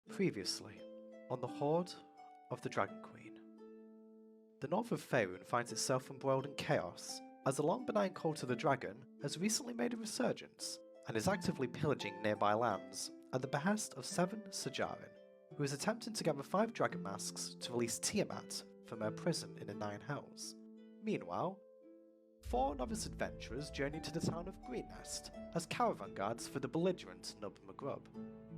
Previously, on the Hoard of the Dragon Queen. The north of Faerun finds itself embroiled in chaos, as the long benign cult of the dragon has recently made a resurgence, and is actively pillaging nearby lands at the behest of 7 Sajarin, who is attempting to gather 5 dragon masks to release Tiamat from her prison in the Nine Hells. Meanwhile, 4 novice adventurers journey to the town of Greenest as caravan guards for the belligerent Nub McGrub.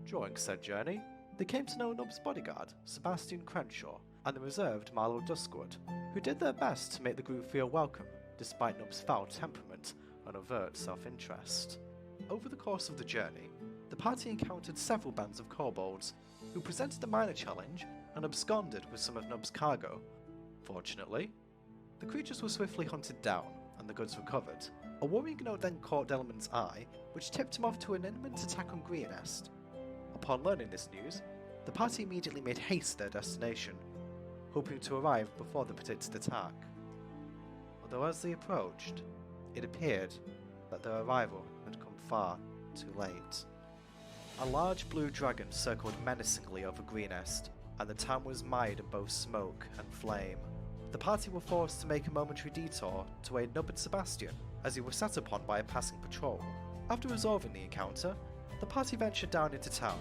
During said journey, they came to know Nub's bodyguard, Sebastian Crenshaw, and the reserved Marlowe Duskwood, who did their best to make the group feel welcome, despite Nub's foul temperament and overt self-interest. Over the course of the journey, the party encountered several bands of kobolds, who presented a minor challenge and absconded with some of Nub's cargo. Fortunately, the creatures were swiftly hunted down, and the goods recovered. A worrying note then caught Delman's eye, which tipped him off to an imminent attack on Greenest. Upon learning this news, the party immediately made haste to their destination, hoping to arrive before the predicted attack. Although as they approached, it appeared that their arrival had come far too late. A large blue dragon circled menacingly over Greenest, and the town was mired in both smoke and flame. The party were forced to make a momentary detour to aid Nub and Sebastian, as he was set upon by a passing patrol. After resolving the encounter, the party ventured down into town,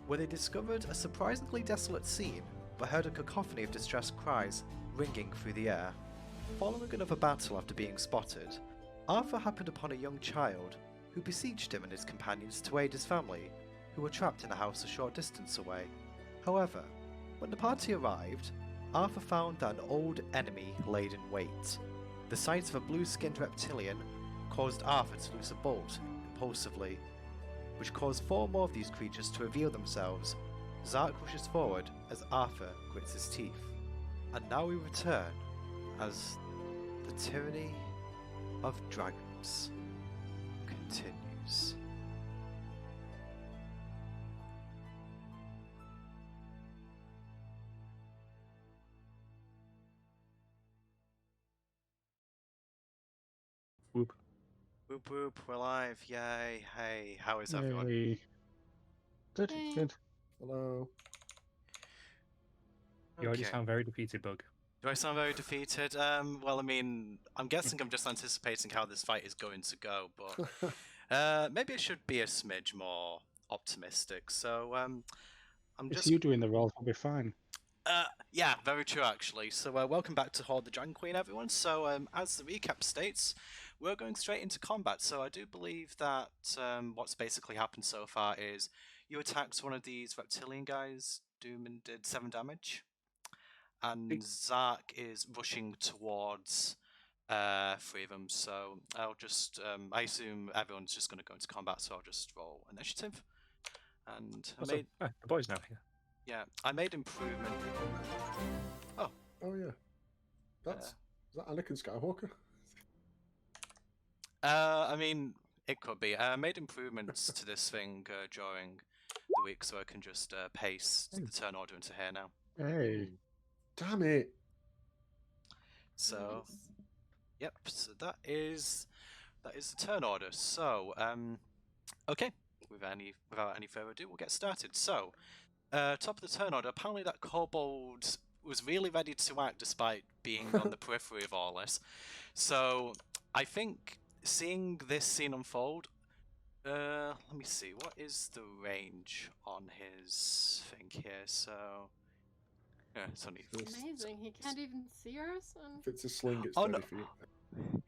where they discovered a surprisingly desolate scene, but heard a cacophony of distressed cries ringing through the air. Following another battle after being spotted, Arthur happened upon a young child, who besieged him and his companions to aid his family, who were trapped in a house a short distance away. However, when the party arrived, Arthur found that an old enemy laid in wait. The sight of a blue-skinned reptilian caused Arthur to loose a bolt impulsively, which caused 4 more of these creatures to reveal themselves. Zark rushes forward as Arthur grits his teeth. And now we return as the Tyranny of Dragons continues. Whoop. Whoop whoop, we're live, yay, hey, how is everyone? Hey. Good, Hey. good. Hello. You already Okay. sound very defeated, Bug. Do I sound very defeated? Well, I mean, I'm guessing I'm just anticipating how this fight is going to go, but maybe it should be a smidge more optimistic. So, I'm It's just... you doing the roll, I'll be fine. Yeah, very true, actually. So, welcome back to Hoard the Dragon Queen, everyone. So, as the recap states, we're going straight into combat. So, I do believe that what's basically happened so far is you attacked one of these reptilian guys, Doom, and did 7 damage. And Zark is rushing towards 3 of them. So, I'll just, I assume everyone's just going to go into combat, so I'll just roll initiative. And Also, the boy's now here. yeah, I made improvement. Oh yeah. That's is that Anakin Skywalker? I mean, it could be. I made improvements to this thing during the week, so I can just paste the turn order into here now. Hey. Damn it. So, Nice. yep. So that is the turn order. So, okay. Without any further ado, we'll get started. So, top of the turn order. Apparently, that kobold was really ready to act despite being on the periphery of all this. So, I think seeing this scene unfold. Let me see. What is the range on his thing here? So, yeah, it's only. Amazing, he can't even see us? And... If it's a sling, it's Oh, 30 no. feet.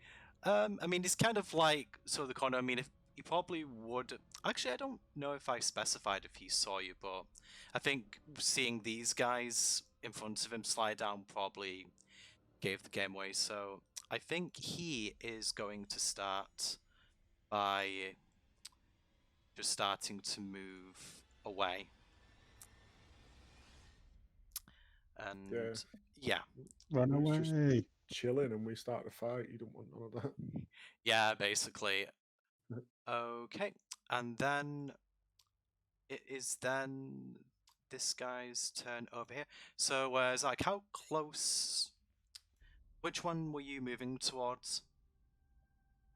I mean, it's kind of like sort of the corner. I mean, if he probably would. Actually, I don't know if I specified if he saw you, but I think seeing these guys in front of him slide down probably gave the game away. So I think he is going to start by just starting to move away. And yeah. Run It was away. just chilling and we start to fight. You don't want none of that. Yeah, basically. Okay, and then it is then this guy's turn over here. So, Zach, how close? Which one were you moving towards?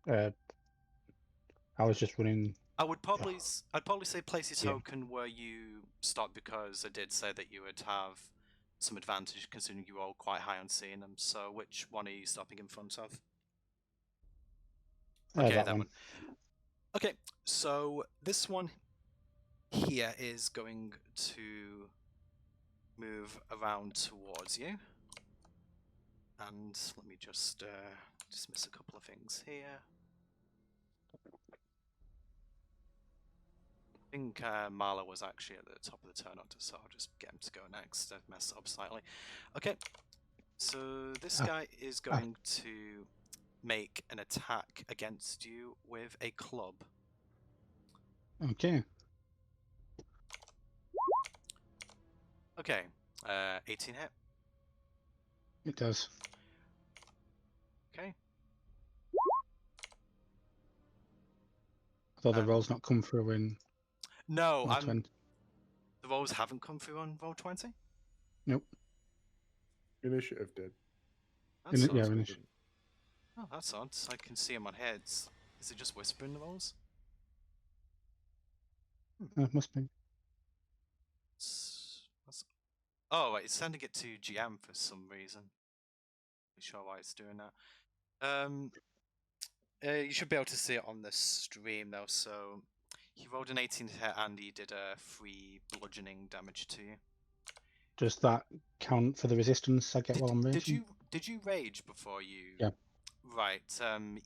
I was just running I'd probably say place your Yeah. token where you stop, because I did say that you would have some advantage considering you roll quite high on seeing them. So which one are you stopping in front of? Okay, that that one. one. Okay, so this one here is going to move around towards you. And let me just dismiss a couple of things here. I think Marla was actually at the top of the turn order, so I'll just get him to go next. I've messed up slightly. Okay, so this guy is going to make an attack against you with a club. Okay. Okay, 18 hit. It does. Okay. Although the roll's not come through in No, roll 20. the rolls haven't come through on roll 20. Nope. Initiative did. That's Yeah, odd. initiative. Oh, that's odd. I can see him on heads. Is it just whispering the rolls? Must be. Oh, wait, it's sending it to GM for some reason. Not sure why it's doing that. You should be able to see it on the stream though. So he rolled an 18 to hit and he did a 3 bludgeoning damage to you. Does that count for the resistance I get while I'm raging? Did you rage before you? Yeah. Right.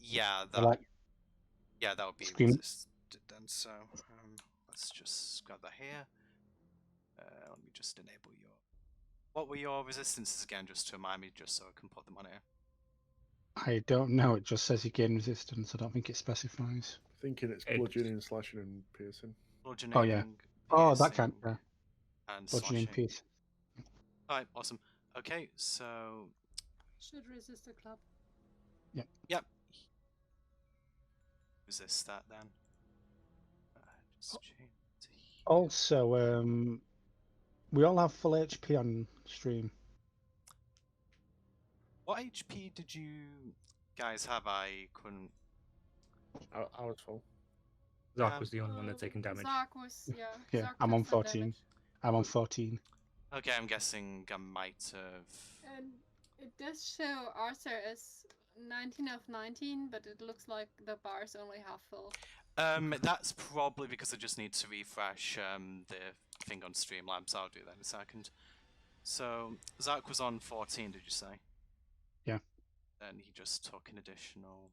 Yeah. That would be Scream. resisted then. So let's just grab that here. Let me just enable your. What were your resistances again? Just to remind me, just so I can put them on here. I don't know. It just says you gain resistance. I don't think it specifies. Thinking it's bludgeoning, slashing, and piercing. Bludgeoning. Oh yeah. Oh, that piercing, can. Yeah. And Bludgeoning, slashing. pierce. Alright, awesome. Okay, so. Should resist a club. Yep. Resist that then. Just change to here. Also, we all have full HP on stream. What HP did you guys have? I couldn't. I was full. Zark was the only one that's taking damage. Zark was, yeah. Yeah, Zark I'm took on some 14. damage. I'm on 14. Okay, I'm guessing I might have. And it does show Arthur as 19 of 19, but it looks like the bar is only half full. That's probably because I just need to refresh the thing on Streamlabs. I'll do that in a second. So Zark was on 14, did you say? Yeah. Then he just took an additional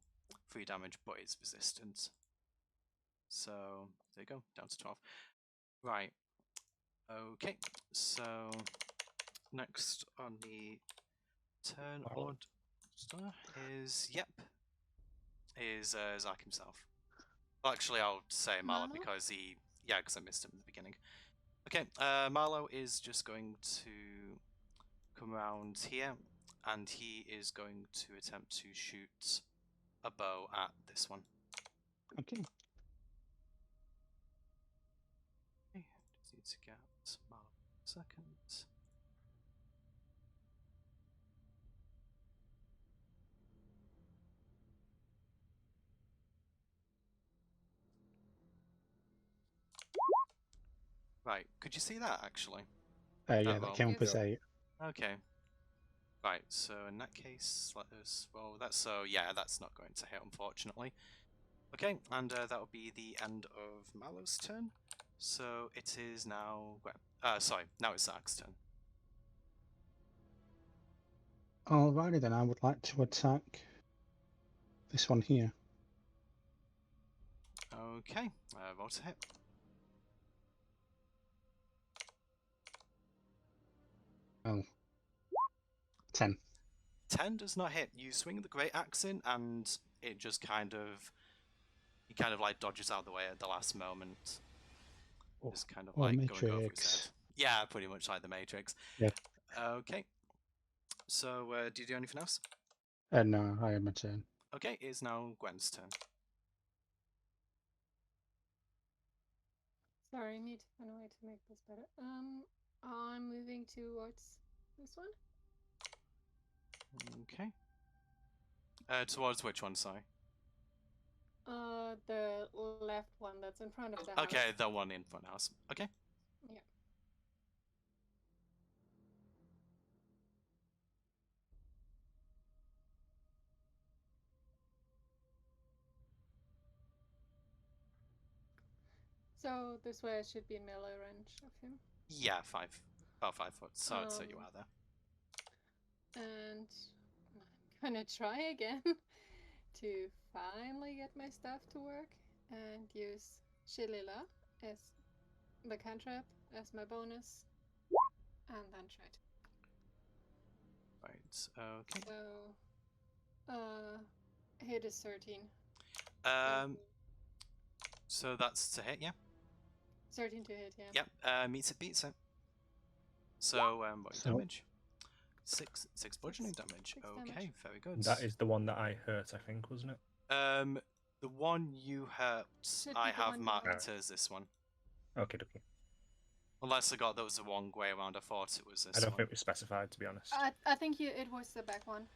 3 damage, but it's resistant. So there you go, down to 12. Right. Okay. So next on the turn order is Zark himself. Well, actually, I'll say Marlo Marlo? because because I missed him at the beginning. Okay, Marlo is just going to come around here, and he is going to attempt to shoot a bow at this one. Okay. Okay, just need to get Marlo a second. Right, could you see that actually? Yeah, roll. that count as 8. Okay. Right, so in that case, let us roll that. So yeah, that's not going to hit, unfortunately. Okay, and that'll be the end of Mallow's turn. So it is now now it's Zark's turn. Alrighty then, I would like to attack this one here. Okay, roll to hit. Oh. 10. 10 does not hit. You swing the great axe in, and it just he kind of like dodges out of the way at the last moment. Just kind of like Matrix. going over his head. Yeah, pretty much like the Matrix. Yeah. Okay. So, do you do anything else? No, I have my turn. Okay, it is now Gwen's turn. Sorry, I need to find a way to make this better. I'm moving towards this one. Okay. Towards which one, sorry? The left one, the that's in front of the house. Okay, the one in front house. Okay. Yeah. So this way I should be in melee range of him. Yeah, about 5 foot. So I'd say you Um, are there. And I'm gonna try again to finally get my stuff to work and use Shillila as the cantrip as my bonus, and then try to. Right. Okay. So, hit is 13. So that's to hit, yeah. 13 to hit, yeah. Yep. Meets it, beats it. So what So- damage? Six bludgeoning damage. 6 Okay, damage. very good. That is the one that I hurt, I think, wasn't it? The one you hurt, Should I be the have one you marked hurt. as this one. Okay, okay. Unless I got that was the wrong way around. I thought it was this I don't one. think it was specified, to be honest. I think it was the back one.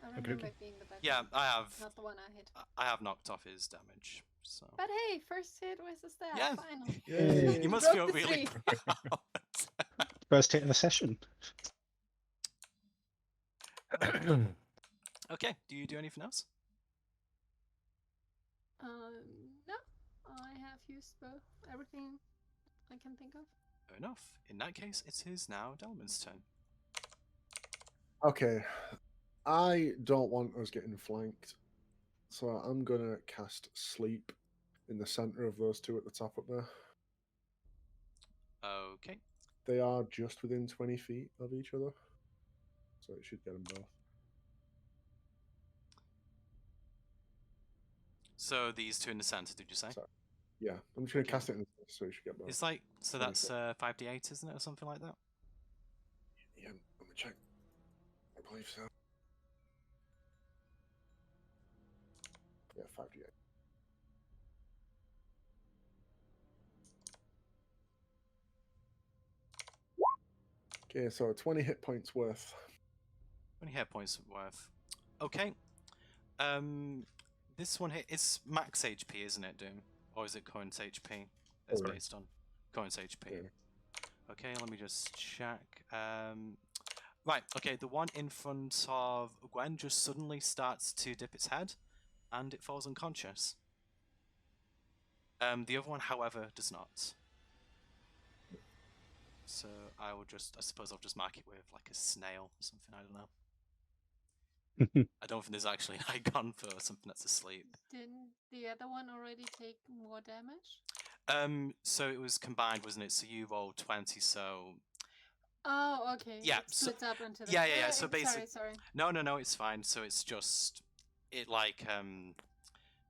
I remember okay. it being the back Yeah, one. I have. Not the one I hit. I have knocked off his damage. So But hey, first hit was a stab, Yeah. finally. Yay. you must broke feel the really streak. proud. First hit of the session. Okay. Do you do anything else? No. I have used everything I can think of. Fair enough. In that case, it is now Delman's turn. Okay. I don't want us getting flanked. So I'm gonna cast Sleep in the center of those two at the top up there. Okay. They are just within 20 feet of each other. So it should get them both. So these two in the center, did you say? So- Yeah, I'm just gonna Okay. cast it in the center so it should get both. It's like so. 20 That's 5d8, isn't it, or something like that? Yeah, let me check. I believe so. Yeah, 5d8. Okay, so 20 hit points worth. 20 hit points worth. Okay. This one it's max HP, isn't it, Doom? Or is it current HP? It's Current. based on current HP. Yeah. Okay, let me just check. Right, okay, the one in front of Gwen just suddenly starts to dip its head, and it falls unconscious. The other one, however, does not. So I suppose I'll just mark it with like a snail or something, I don't know. I don't think there's actually an icon for something that's asleep. Didn't the other one already take more damage? So it was combined, wasn't it? So you rolled 20, so... Oh, okay. Yeah, It so- splits up into the... yeah, so sorry, basic- sorry. No, it's fine. So it's just... It like,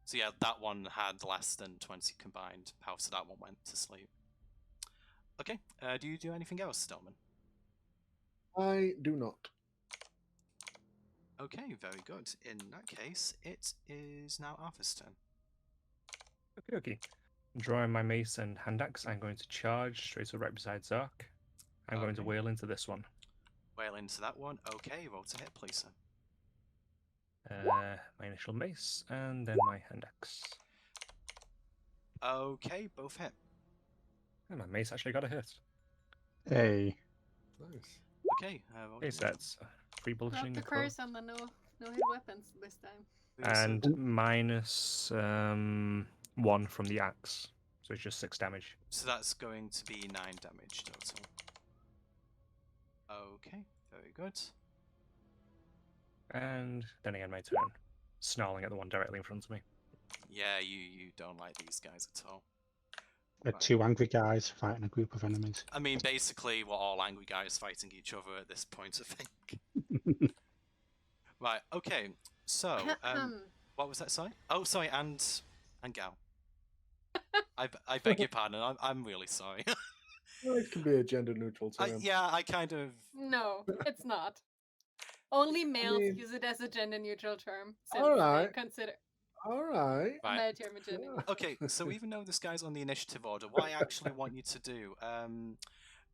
So yeah, that one had less than 20 combined power, so that one went to sleep. Okay, do you do anything else, Stillman? I do not. Okay, very good. In that case, it is now Arthur's turn. Okay, okay. Drawing my mace and hand axe, I'm going to charge straight up right beside Zark. I'm going to Okay. wheel into this one. Wail into that one. Okay, roll to hit, please, sir. My initial mace, and then my hand axe. Okay, both hit. And my mace actually got a hit. Hey. Nice. Okay, roll Okay, your so that's 3 Not bludgeoning. the a cor- curse on the no hit weapons this time. and minus 1 from the axe. So it's just 6 damage. So that's going to be 9 damage total. Okay, very good. And then again, my turn. Snarling at the one directly in front of me. Yeah, you don't like these guys at all. The Right. two angry guys fighting a group of enemies. I mean, basically, we're all angry guys fighting each other at this point, I think. Right, okay, so, what was that, sorry? Oh, sorry, and Gal. I beg your pardon, I'm really sorry. Well, it can be a gender neutral term. Yeah, I kind of... No, it's not. Only males mean- use it as a gender neutral term. Since Alright. they consider Alright. Right. gender neutral. Okay, so even though this guy's on the initiative order, what I actually want you to do,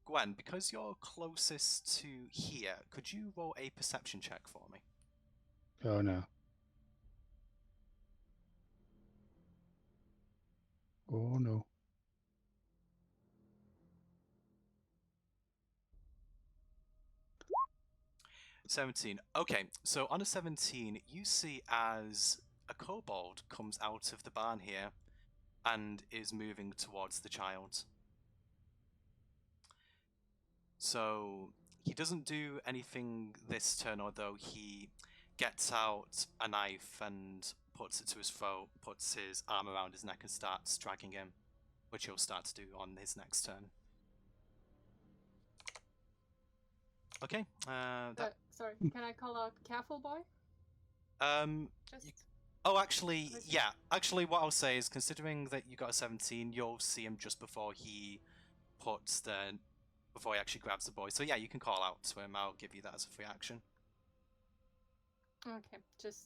Gwen, because you're closest to here, could you roll a perception check for me? Oh no. Oh no. $17. Okay, so on a 17, you see as a kobold comes out of the barn here and is moving towards the child. So he doesn't do anything this turn, although he gets out a knife and puts it to his throat, puts his arm around his neck and starts dragging him, which he'll start to do on his next turn. Okay, Sorry, can I call out careful boy? Just Oh, actually, yeah. Actually, what I'll say is, considering that you got a 17, you'll see him just before he before he actually grabs the boy. So yeah, you can call out to him. I'll give you that as a free action. okay. Just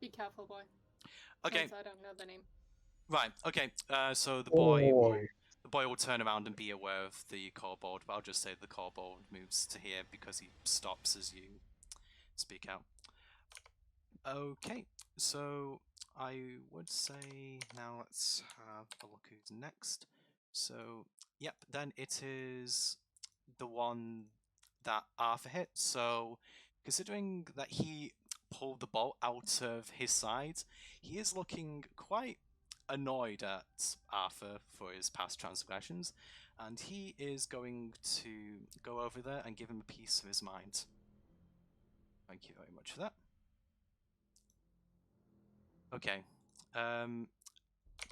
be careful boy. Okay. Since I don't know the name. Right. Okay. So the Boy. boy will turn around and be aware of the kobold, but I'll just say the kobold moves to here because he stops as you speak out. Okay, so I would say now let's have a look who's next. So, yep, then it is the one that Arthur hit. So, considering that he pulled the bolt out of his side, he is looking quite annoyed at Arthur for his past transgressions, and he is going to go over there and give him a piece of his mind. Thank you very much for that. Okay.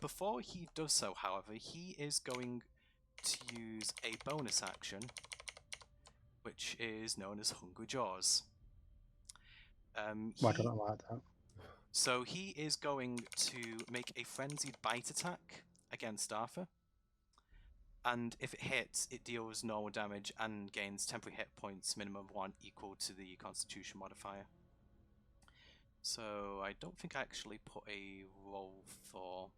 Before he does so, however, he is going to use a bonus action, which is known as Hungry Jaws. I don't like that. So he is going to make a frenzied bite attack against Arthur. And if it hits, it deals normal damage and gains temporary hit points, minimum of 1, equal to the Constitution modifier. So I don't think I actually put a roll for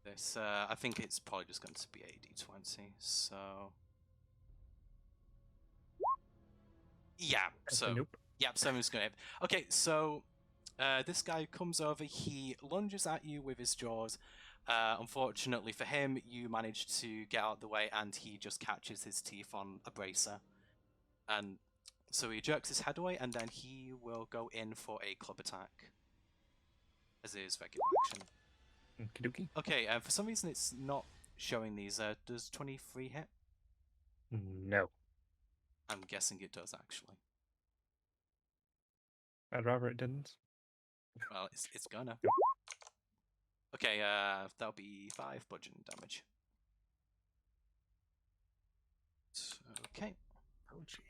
this. I think it's probably just going to be a d20. So yeah. So Nope. yeah, 7's going to hit. Okay, so this guy comes over. He lunges at you with his jaws. Unfortunately for him, you manage to get out of the way, and he just catches his teeth on a bracer. And so he jerks his head away, and then he will go in for a club attack as his regular action. Okie Okay, for some reason it's not showing these. Does 23 hit? No. I'm guessing it does, actually. I'd rather it didn't. Well, it's gonna. Okay, that'll be 5 bludgeoning damage. Okay. Oh, gee.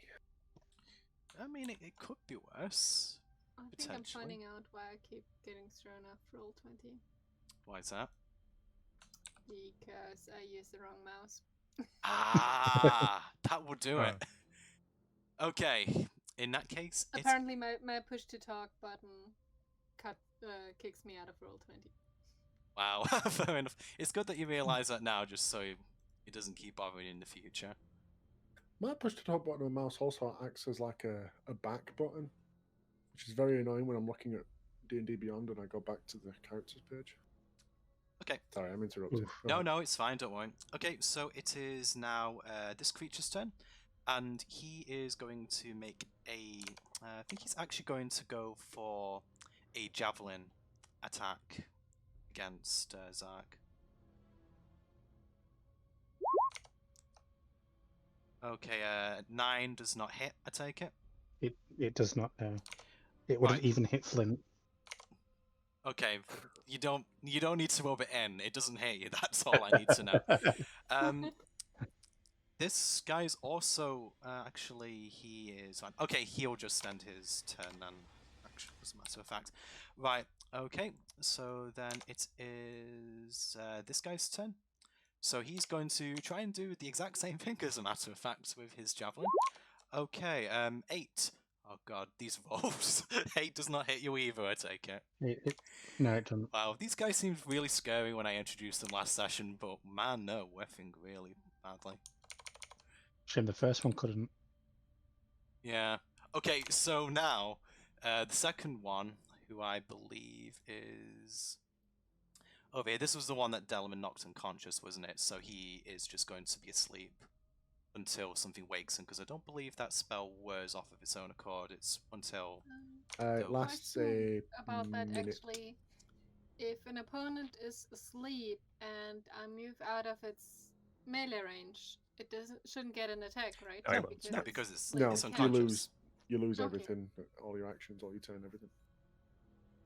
I mean, it could be worse. I think I'm Potentially. finding out why I keep getting thrown off roll 20. Why is that? Because I used the wrong mouse. Ah, that will do it. Okay, in that case, Apparently my push to talk button kicks me out of roll 20. Wow, fair enough. It's good that you realise that now, just so it doesn't keep bothering you in the future. My push to talk button on the mouse also acts as like a back button, which is very annoying when I'm looking at D&D Beyond and I go back to the characters page. Okay. Sorry, I'm interrupting. No, it's fine, don't worry. Okay, so it is now this creature's turn, and he is going to make a... I think he's actually going to go for a javelin attack against Zark. Okay, 9 does not hit, I take it. It does not know. It wouldn't even hit Flint. Okay, you don't need to rub it in. It doesn't hit you. That's all I need to know. This guy's also actually he is on. Okay, he'll just end his turn then. Actually, as a matter of fact, right. Okay, so then it is this guy's turn. So he's going to try and do the exact same thing, as a matter of fact, with his javelin. Okay, 8. Oh god, these rolls. 8 does not hit you either, I take it. No, it doesn't. Wow, these guys seemed really scary when I introduced them last session, but man, no, whiffing really badly. Shame the first one couldn't. Yeah. Okay, so now, the second one, who I believe is... over here. This was the one that Delman knocked unconscious, wasn't it? So he is just going to be asleep until something wakes him, because I don't believe that spell wears off of its own accord. It's until... It lasts Question a about that minute. actually. If an opponent is asleep and I move out of its melee range, it shouldn't get an attack, right? No, it No, won't. no, because it's, like No, it's a you cat. unconscious. lose Okay. everything, all your actions, all your turn, everything.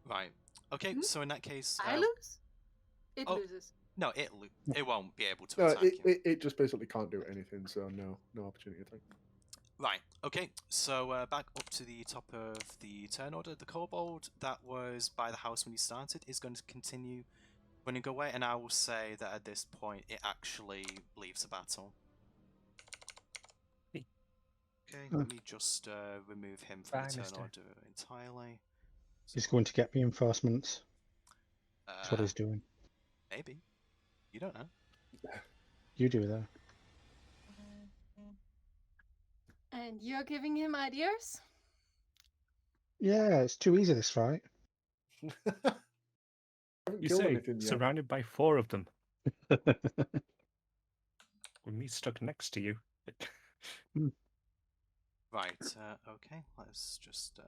Right. Okay, Hmm? so in that case... I lose? It oh. loses. No, it won't be able to No, attack you. it just basically can't do anything, so no opportunity attack. Right, okay, so back up to the top of the turn order. The kobold that was by the house when you started is going to continue running away, and I will say that at this point it actually leaves the battle. Hey. Okay, let me just remove him from Bye, the turn mister. order entirely. He's going to get reinforcements. That's what he's doing. Maybe. You don't know. You do that. And you're giving him ideas? Yeah, it's too easy this fight. Haven't You killed say, anything yet. surrounded by 4 of them, with me stuck next to you. Right, okay, let's just...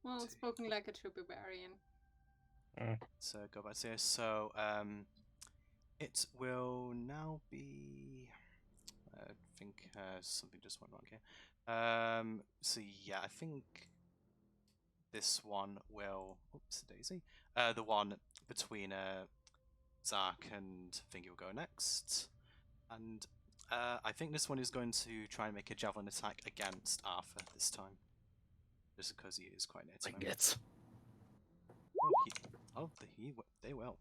Well, spoken like a true barbarian. So go back to here. So it will now be... I think something just went wrong here. So yeah, I think this one will... Oops, daisy. The one between Zark and Thingy will go next. And I think this one is going to try and make a javelin attack against Arthur this time. Just because he is quite near to him. It. They will.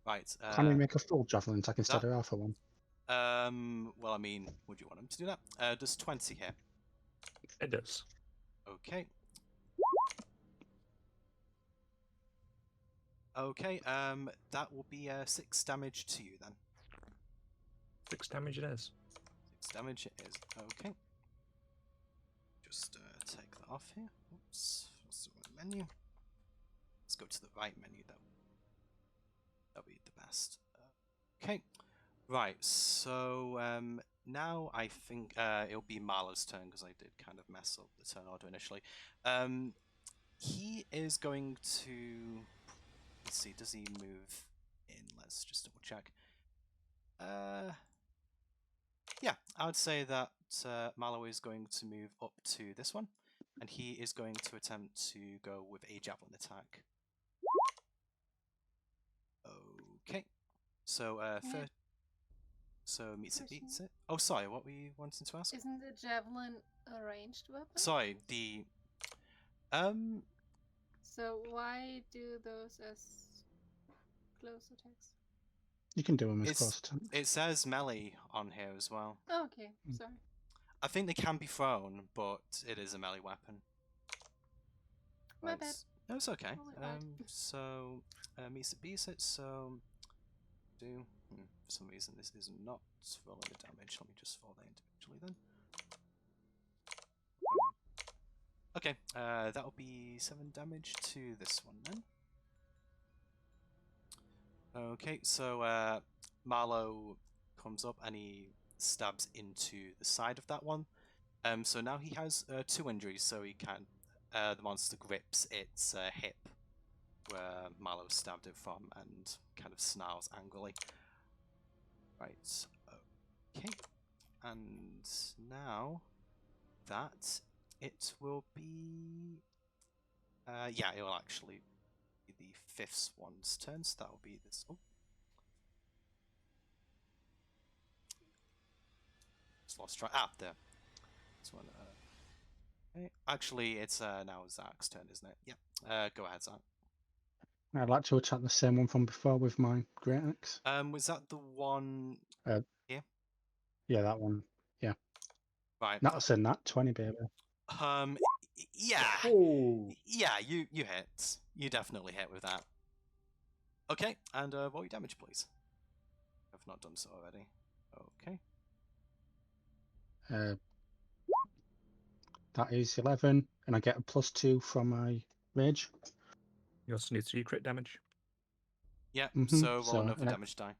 Right. Can we make a full javelin attack instead of half a one? Well, I mean, would you want him to do that? Does 20 hit? It does. Okay. Okay, that will be 6 damage to you then. 6 damage it is. 6 damage it is. Okay. Just take that off here. Oops. That's the right menu. Let's go to the right menu though. That'll be the best. Okay. Right, so now I think it'll be Marlo's turn because I did kind of mess up the turn order initially. He is going to... Let's see, does he move in? Let's just double check. Yeah, I would say that Marlo is going to move up to this one, and he is going to attempt to go with a javelin attack. Okay, so Yeah. so meets it, Question. beats it. Oh, sorry, what were you wanting to ask? Isn't the javelin a ranged weapon? Sorry, the So why do those as close attacks? You can do them as It's- close attacks. it says melee on here as well. Oh, okay, Mm. sorry. I think they can be thrown, but it is a melee weapon. My Right, bad. No, it's okay. Totally fine. So meets it, beats it. So for some reason this is not rolling the damage. Let me just roll that individually then. Okay, that'll be 7 damage to this one then. Okay, so Marlo comes up and he stabs into the side of that one. So now he has 2 injuries, so he can... the monster grips its hip where Marlo stabbed it from and kind of snarls angrily. Right, okay. And now that it will be... yeah, it will actually be the 5th one's turn, so that will be this... Oh. Just lost track. Ah, there. This one... okay. Actually, it's now Zach's turn, isn't it? Yeah. Go ahead, Zach. I'd like to attack the same one from before with my great axe. Was that the one here? Yeah, that one. Right. That's a nat 20, baby. Yeah. Oh, Yeah, you hit. You definitely hit with that. Okay, and roll your damage, please. I've not done so already. Okay. That is 11, and I get a +2 from my rage. You also need 3 crit damage. Yeah, Mhm, so roll so, another yeah. damage die.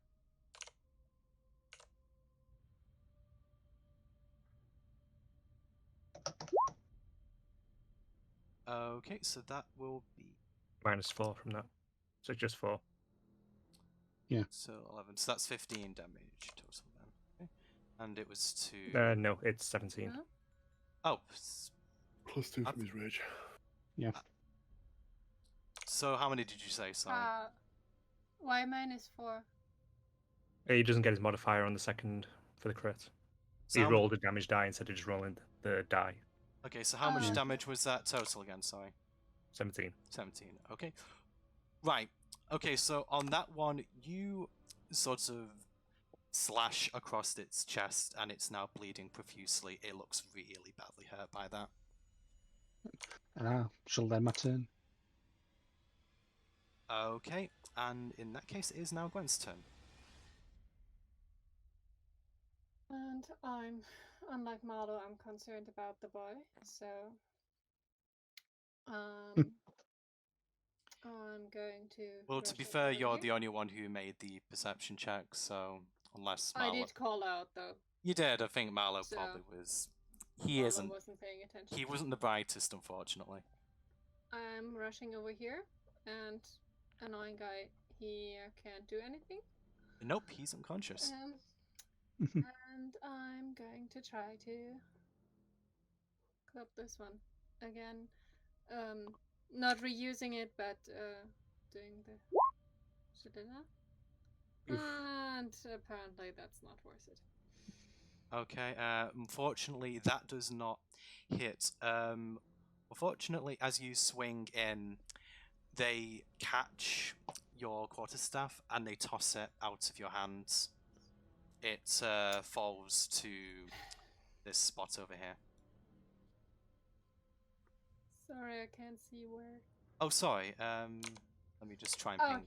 Okay, so that will be -4 from that. So just 4. so 11. So that's 15 damage total then. Okay. And it was to No, it's 17. Huh? oh, +2 I've- from his rage. so how many did you say? Sorry. Why -4? He doesn't get his modifier on the second for the crit. So He how mu- rolled a damage die instead of just rolling the die. okay, so how much Yeah. damage was that total again? Sorry. 17. 17. Okay. Right. Okay, so on that one, you sort of slash across its chest and it's now bleeding profusely. It looks really badly hurt by that. And I shall then my turn. Okay, and in that case, it is now Gwen's turn. And unlike Marlo, I'm concerned about the boy, so I'm going to. Well, to be rush fair, over you're here. the only one who made the perception check, so unless I Marlo... did call out though. You did, I think Marlo So, probably was... He Marlo isn't. wasn't paying attention. He wasn't the brightest, unfortunately. I'm rushing over here, and annoying guy. He can't do anything. Nope, he's unconscious. And I'm going to try to club this one again. Not reusing it, but doing the shidana. And apparently that's not worth it. Okay, unfortunately, that does not hit. Unfortunately, as you swing in, they catch your quarterstaff and they toss it out of your hands. It falls to this spot over here. Sorry, I can't see where. Oh, sorry. Let me just try and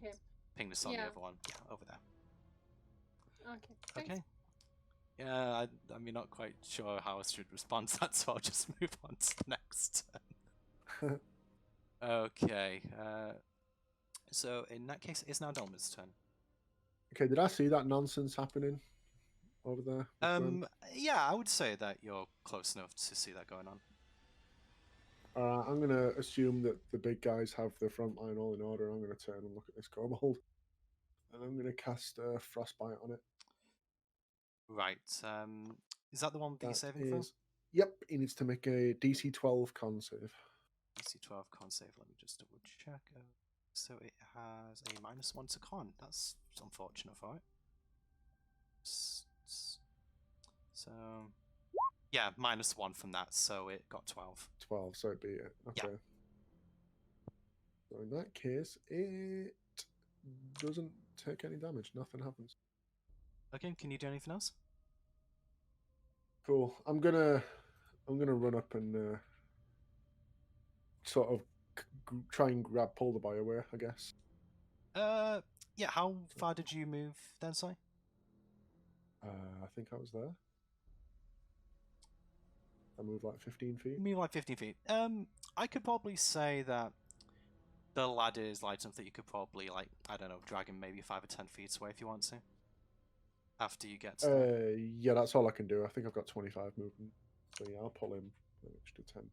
ping this on the Yeah. other one. Yeah, over there. Okay. Thanks. Okay. Yeah, I'm not quite sure how I should respond to that, so I'll just move on to the next turn. Okay. So in that case, it's now Delma's turn. Okay, did I see that nonsense happening over there? with Gwen? Yeah, I would say that you're close enough to see that going on. I'm going to assume that the big guys have the front line all in order. I'm going to turn and look at this kobold. And I'm going to cast Frostbite on it. Right. Is that the one with the That saving throw? is... Yep, he needs to make a DC 12 con save. DC 12 con save. Let me just double check. So it has a -1 to con. That's unfortunate for it. So yeah, -1 from that. So it got 12. 12, so it beat it. Okay. Yeah. So in that case, it doesn't take any damage. Nothing happens. Okay. Can you do anything else? Cool. I'm gonna run up and sort of try and pull the boy away, I guess. Yeah. How far did you move then, Si? I think I was there. I moved like 15 feet. You move like 15 feet. I could probably say that the ladder is light enough that you could probably, like, I don't know, drag him maybe 5 or 10 feet away if you want to. After you get to that. Yeah, that's all I can do. I think I've got 25 movement. So yeah, I'll pull him an extra 10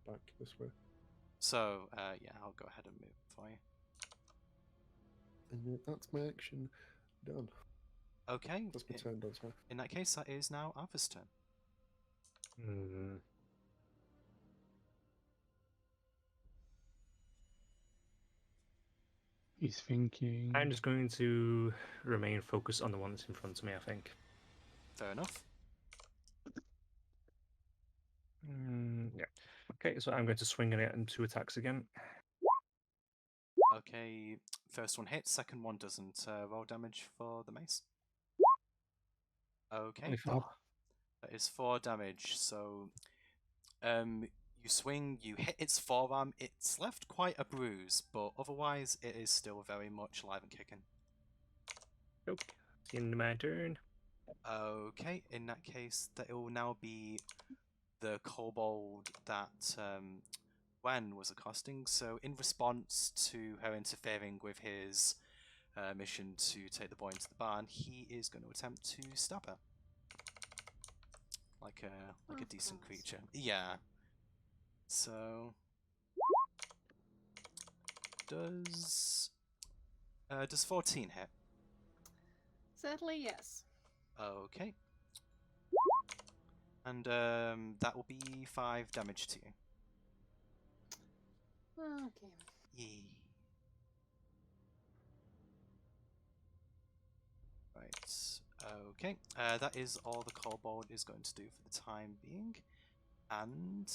back this way. So, yeah, I'll go ahead and move for you. And that's my action done. Okay. That's my turn done, sorry. In that case, that is now Arthur's turn. He's thinking. I'm just going to remain focused on the one that's in front of me, I think. Fair enough. Yeah. Okay, so I'm going to swing at it and 2 attacks again. Okay, first one hits, second one doesn't. Roll damage for the mace. Okay, 25. that is 4 damage. So, you swing, you hit its forearm. It's left quite a bruise, but otherwise it is still very much alive and kicking. Okay, in my turn. Okay, in that case, that it will now be the kobold that Gwen was accosting. So, in response to her interfering with his mission to take the boy into the barn, he is going to attempt to stab her. Like a Of decent course. creature. Yeah. So does 14 hit? Sadly, yes. Okay. And that will be 5 damage to you. Okay. Yee. Right. Okay. That is all the kobold is going to do for the time being. And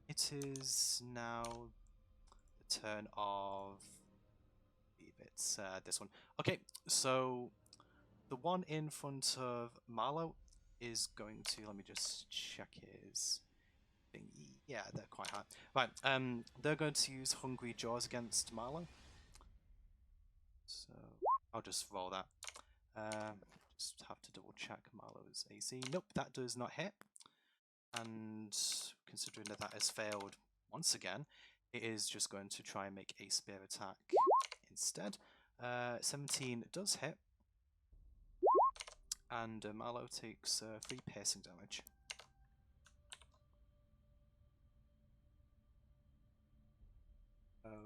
it is now the turn of... It's this one. Okay, so the one in front of Marlowe is going to... Let me just check his thingy. Yeah, they're quite high. Right, they're going to use Hungry Jaws against Marlowe. So I'll just roll that. Just have to double check Marlowe's AC. Nope, that does not hit. And considering that that has failed once again, it is just going to try and make a spear attack instead. 17 does hit. And Marlowe takes 3 piercing damage.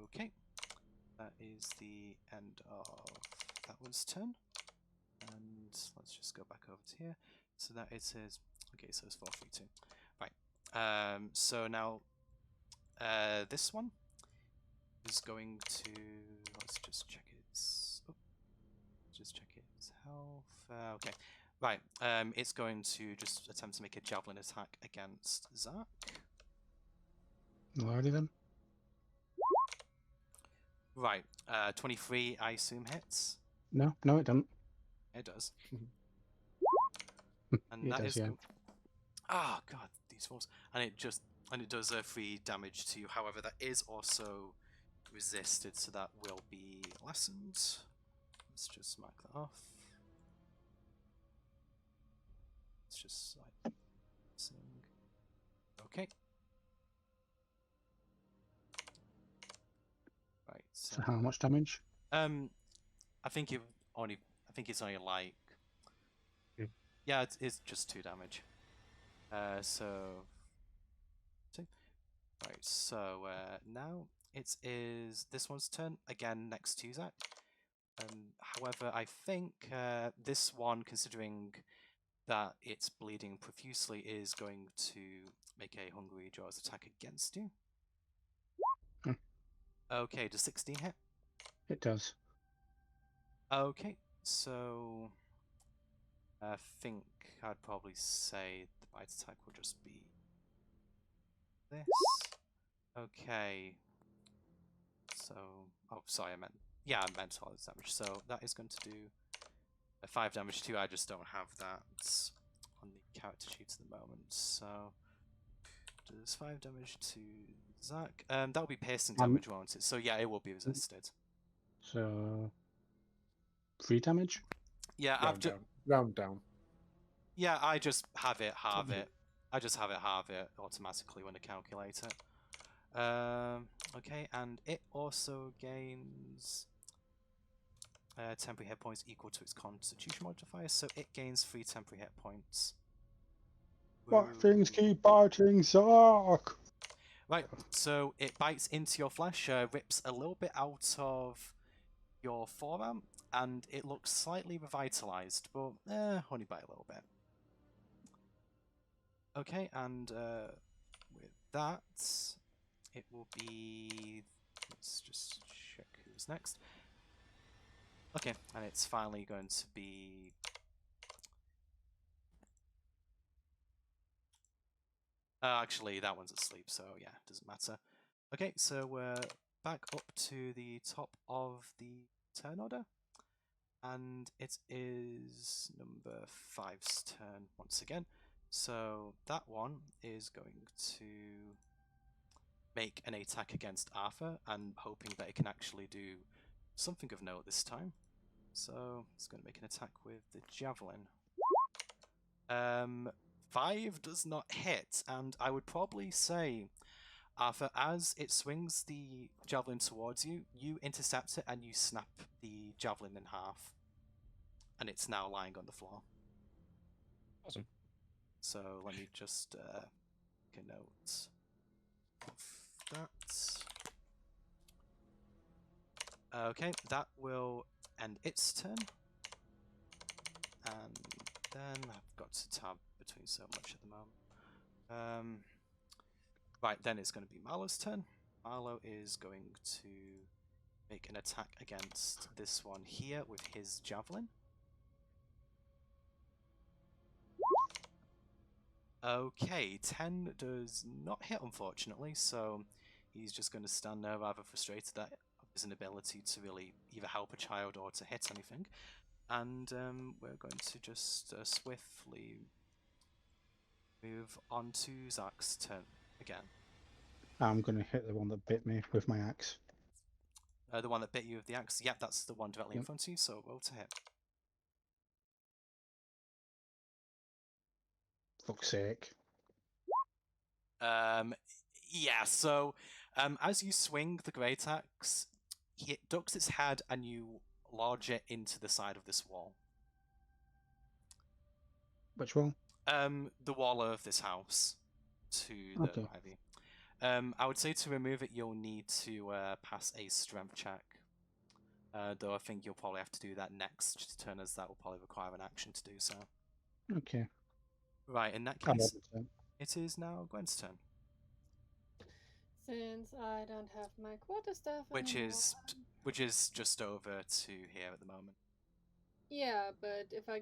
Okay, that is the end of that one's turn. And let's just go back over to here. So that it is... Okay, so it's 4, 3, 2. Right. So now this one is going to... Let's just check its... Oh, just check its health. Okay. Right. It's going to just attempt to make a javelin attack against Zark. Alrighty then. Right. 23, I assume, hits. No, it doesn't. It does. It And that does, is... yeah. Ah, God, these rolls. And it does 3 damage to you. However, that is also resisted, so that will be lessened. Let's just mark that off. Let's just like sing. Okay. Right. So how much damage? I think it's only like... Mm. Yeah, it's just 2 damage. So... Right, so now it is this one's turn, again next to Zach. However, I think this one, considering that it's bleeding profusely, is going to make a Hungry Jaws attack against you. Hmm. Okay, does 16 hit? It does. Okay, so I think I'd probably say the bite attack will just be this. Okay. So, oh, sorry, I meant all this damage. So that is going to do 5 damage too. I just don't have that on the character sheet at the moment. So does 5 damage to Zach. That will be piercing damage, won't it? So yeah, it will be resisted. So 3 damage? Yeah, Round down. Yeah, I just have it halve it. I just have it halve it automatically when I calculate it. Okay, and it also gains temporary hit points equal to its constitution modifier, so it gains 3 temporary hit points. But things keep biting Zark! Right, so it bites into your flesh, rips a little bit out of your forearm, and it looks slightly revitalized, but only by a little bit. Okay, and with that, it will be... Let's just check who's next. Okay, and it's finally going to be... actually, that one's asleep, so yeah, doesn't matter. Okay, so we're back up to the top of the turn order. And it is number 5's turn once again. So that one is going to make an attack against Arthur, and hoping that it can actually do something of note this time. So it's going to make an attack with the javelin. 5 does not hit, and I would probably say Arthur, as it swings the javelin towards you, you intercept it and you snap the javelin in half. And it's now lying on the floor. Awesome. So let me just make a note of that. Okay, that will end its turn. And then I've got to tab between so much at the moment. Right, then it's going to be Marlowe's turn. Marlowe is going to make an attack against this one here with his javelin. Okay, 10 does not hit, unfortunately, so he's just going to stand there rather frustrated at his inability to really either help a child or to hit anything. And we're going to just swiftly move on to Zach's turn again. I'm going to hit the one that bit me with my axe. The one that bit you with the axe? Yep, that's the one directly in Yep. front of you, so roll to hit. Fuck's sake. Yeah, so as you swing the great axe, it ducks its head and you lodge it into the side of this wall. Which one? The wall of this house to the Okay. right of you. I would say to remove it, you'll need to pass a strength check. Though I think you'll probably have to do that next turn, as that will probably require an action to do so. Okay. Right, in that I'm case, on it is now Gwen's turn, Since I don't have my quarterstaff which anymore, is just over to here at the moment. yeah, but if I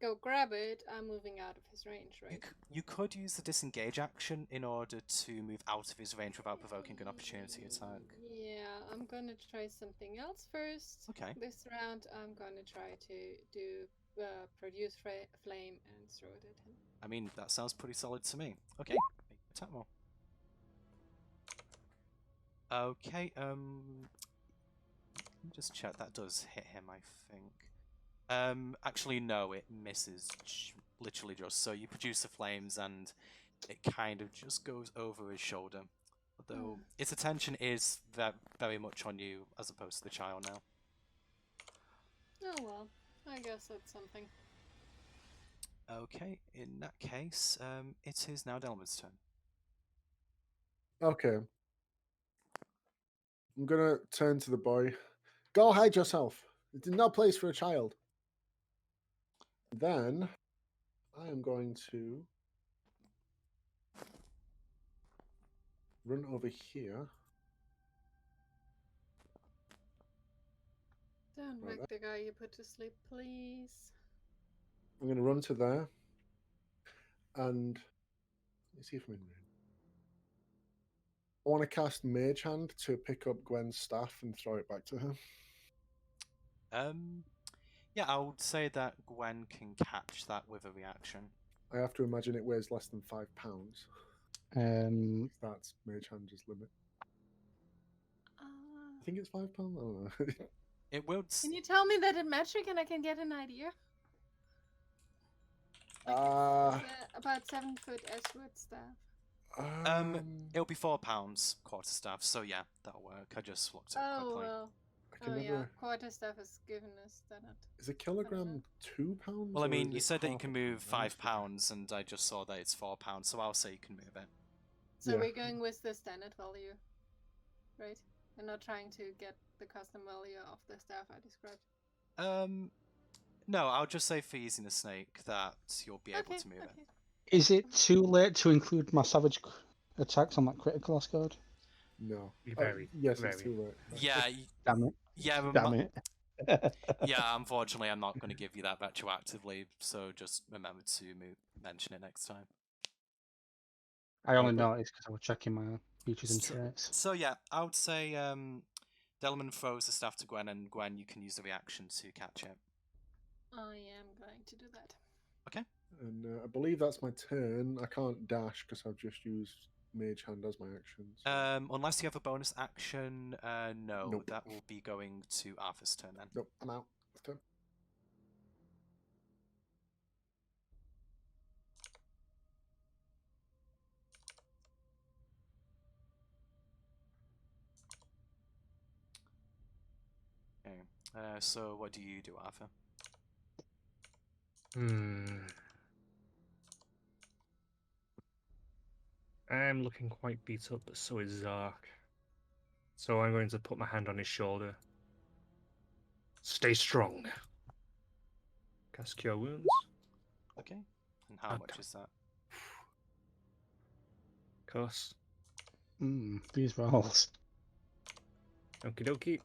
go grab it, I'm moving out of his range, right? You could use the disengage action in order to move out of his range without provoking an opportunity attack. Yeah, I'm gonna try something else first. Okay. This round, I'm gonna try to do produce flame and throw it at him. I mean, that sounds pretty solid to me. Okay, make an attack roll. Okay, let me just check. That does hit him, I think. Actually, no, it misses. Literally just. So you produce the flames, and it kind of just goes over his shoulder. Although its attention is very much on you, as opposed to the child now. Oh well, I guess that's something. Okay, in that case, it is now Delman's turn. Okay. I'm gonna turn to the boy. Go hide yourself. It's no place for a child. Then I am going to run over here. Don't Right, wreck the guy you put to sleep, please. I'm going to run to there. And let me see if I'm in range. I want to cast Mage Hand to pick up Gwen's staff and throw it back to her. Yeah, I would say that Gwen can catch that with a reaction. I have to imagine it weighs less than 5 pounds. That's Mage Hand's limit. I think it's 5 pounds. I don't know. It will. Can you tell me that in metric and I can get an idea? About 7 foot Eswood staff. It'll be £4 quarterstaff. So yeah, that'll work. I just looked at it Oh quickly. well. I can Oh yeah, never... quarterstaff has given us that. Is a kilogram 2 pounds? Well, I or mean, is you it said that you half can a move pound? £5, and I just saw that it's £4, so I'll say you can move it. So Yeah. we're going with the standard value, right? We're not trying to get the custom value of the staff I described. No, I'll just say for using the snake that you'll be able to move it. Is it too late to include my savage attacks on that critical card? No. Very, yes, very. it's too late. Yeah, Damn it. yeah, Damn it. yeah. Unfortunately, I'm not going to give you that retroactively, so just remember to mention it next time. I only noticed because I was checking my features and traits. So yeah, I would say Delman throws the staff to Gwen, and Gwen, you can use the reaction to catch it. I am going to do that. Okay. And I believe that's my turn. I can't dash because I've just used Mage Hand as my action. So... Unless you have a bonus action, no, Nope. that will be going to Arthur's turn then. Nope, I'm out. Turn. So what do you do, Arthur? I'm looking quite beat up, but so is Zark. So I'm going to put my hand on his shoulder. Stay strong. Cast Cure Wounds. Okay. And how much Okay. is that? Cost. These rolls. Okie dokie.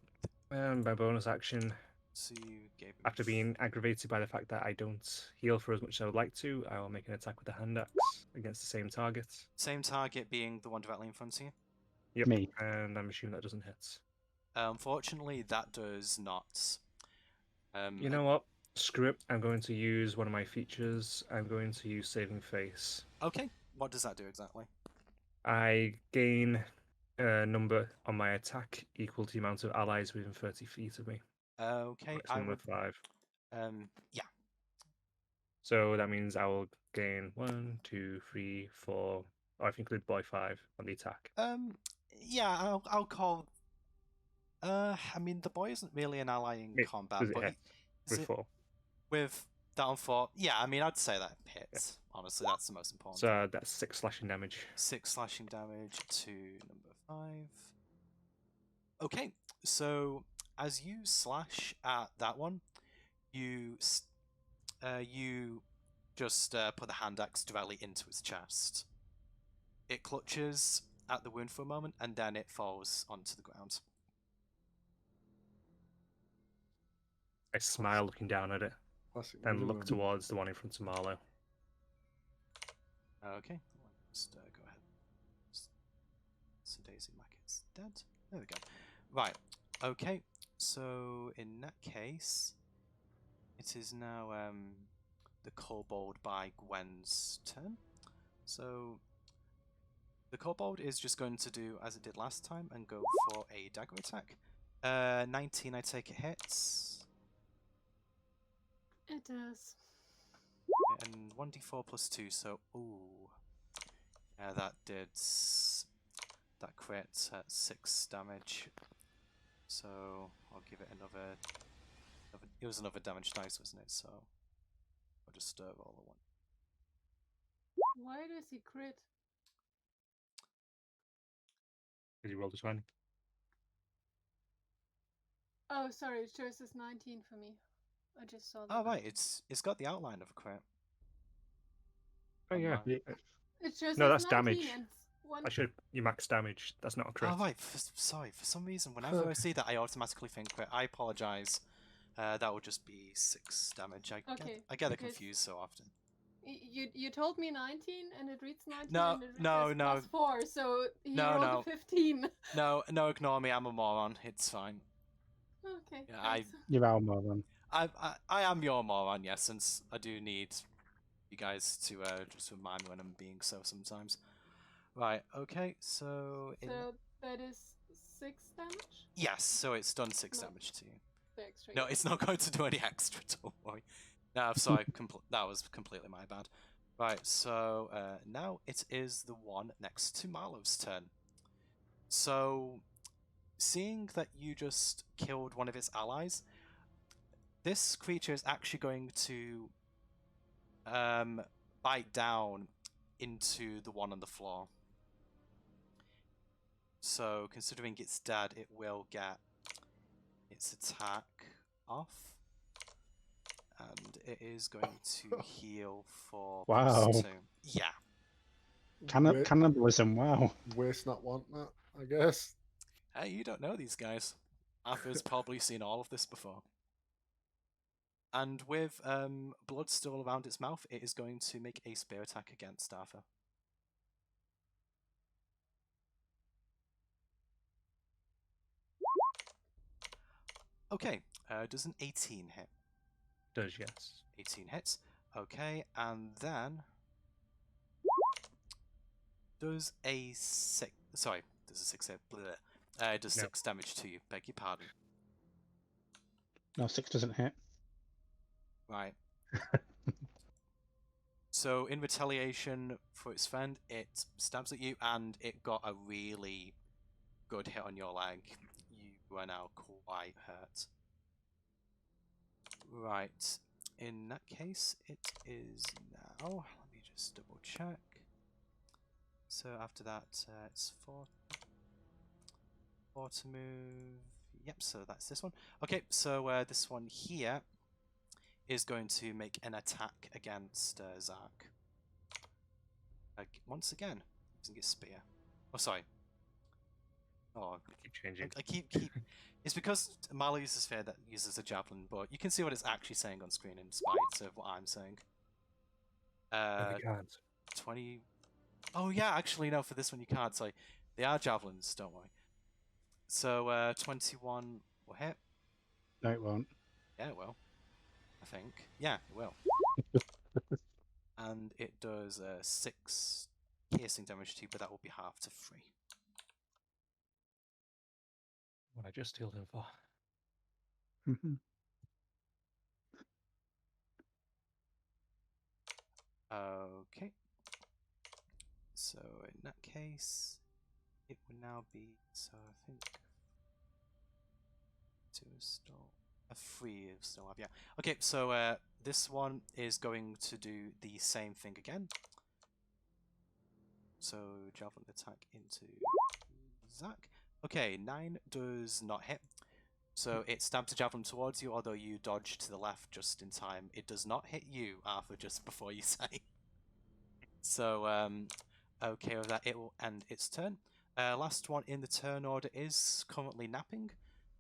And by bonus action, So you gave him after being aggravated by the fact that I don't heal for as much as I would like to, I will make an attack with the hand axe against the same target. same target being the one directly in front of you. Yep. Me. And I'm assuming that doesn't hit. Unfortunately, that does not. You know what? Screw it. I'm going to use one of my features. I'm going to use Saving Face. Okay. What does that do exactly? I gain a number on my attack equal to the amount of allies within 30 feet of me. Okay. Maximum I of 5. yeah. So that means I will gain 1, 2, 3, 4. Oh, I've included boy 5 on the attack. Yeah. I'll call. I mean, the boy isn't really an ally in combat, Does it but hit with 4? with that on 4, yeah. I mean, I'd say that hits. Honestly, that's the most important. So that's 6 slashing damage. 6 slashing damage to number 5. Okay, so as you slash at that one, you just put the hand axe directly into its chest. It clutches at the wound for a moment, and then it falls onto the ground. I smile looking down at it, Classic and movie, look man. towards the one in front of Marlowe. Okay, just go ahead. So Daisy Macket's dead. There we go. Right. Okay. So in that case, it is now the kobold by Gwen's turn. So the kobold is just going to do as it did last time and go for a dagger attack. 19, I take it hits. It does. And 1d4 plus 2, so ooh. Yeah, that did. That crit at 6 damage. So I'll give it another. It was another damage dice, wasn't it? So I'll just roll a 1. Why does he crit? Because you rolled a 20. Oh, sorry, it shows as 19 for me. I just saw that. Oh right, it's got the outline of a crit. Oh yeah. Online. It shows No, as that's 19 damage. and one. I should. You max damage. That's not a crit. Oh right, sorry. For some reason, whenever I see that, I automatically think crit. I apologize. That would just be 6 damage. I get it because confused so often. You told me 19 and it reads 19 No, and it reads no, as no. plus 4, so he No, rolled no. a 15. No, ignore me. I'm a moron. It's fine. Okay. Yeah, thanks. You're our moron. I am your moron, yes, since I do need you guys to just remind me when I'm being so sometimes. Right, okay, so... So that is 6 damage? Yes, so it's done 6 No. damage to you. The extra. No, it's not going to do any extra, don't worry. No, sorry, that was completely my bad. Right, so now it is the one next to Marlowe's turn. So, seeing that you just killed one of its allies, this creature is actually going to bite down into the one on the floor. So, considering it's dead, it will get its attack off. And it is going to heal for Wow. plus 2. Yeah. Cannibalism, wow. Waste not want that, I guess. Hey, you don't know these guys. Arthur's probably seen all of this before. And with blood still around its mouth, it is going to make a spear attack against Arthur. Okay, does an 18 hit? Does, yes. 18 hits. Okay, and then does a 6... Sorry, does a 6 hit? Bleh. It does No. 6 damage to you. Beg your pardon. No, 6 doesn't hit. Right. So, in retaliation for its friend, it stabs at you, and it got a really good hit on your leg. You are now quite hurt. Right. In that case, it is now. Let me just double check. So after that, it's four to move. Yep, so that's this one. Okay, so this one here is going to make an attack against Zark. Once again, using his spear. Oh, sorry. Oh, Keep changing. I keep. It's because Marlowe uses spear that uses a javelin, but you can see what it's actually saying on screen in spite of what I'm saying. We can't. 20. Oh yeah, actually no. For this one you can't. Sorry, they are javelins. Don't worry. So 21 will hit. No, it won't. Yeah, it will. I think. Yeah, it will. And it does 6 piercing damage to you, but that will be half to 3. What I just healed him for. Mhm. Okay. So in that case, it would now be, so I think 2 is still, a 3 is still have, yeah. Okay, so this one is going to do the same thing again. So javelin attack into Zach. Okay, 9 does not hit. So it stabs a javelin towards you, although you dodge to the left just in time. It does not hit you, Arthur, just before you say. So, okay with that, it will end its turn. Last one in the turn order is currently napping.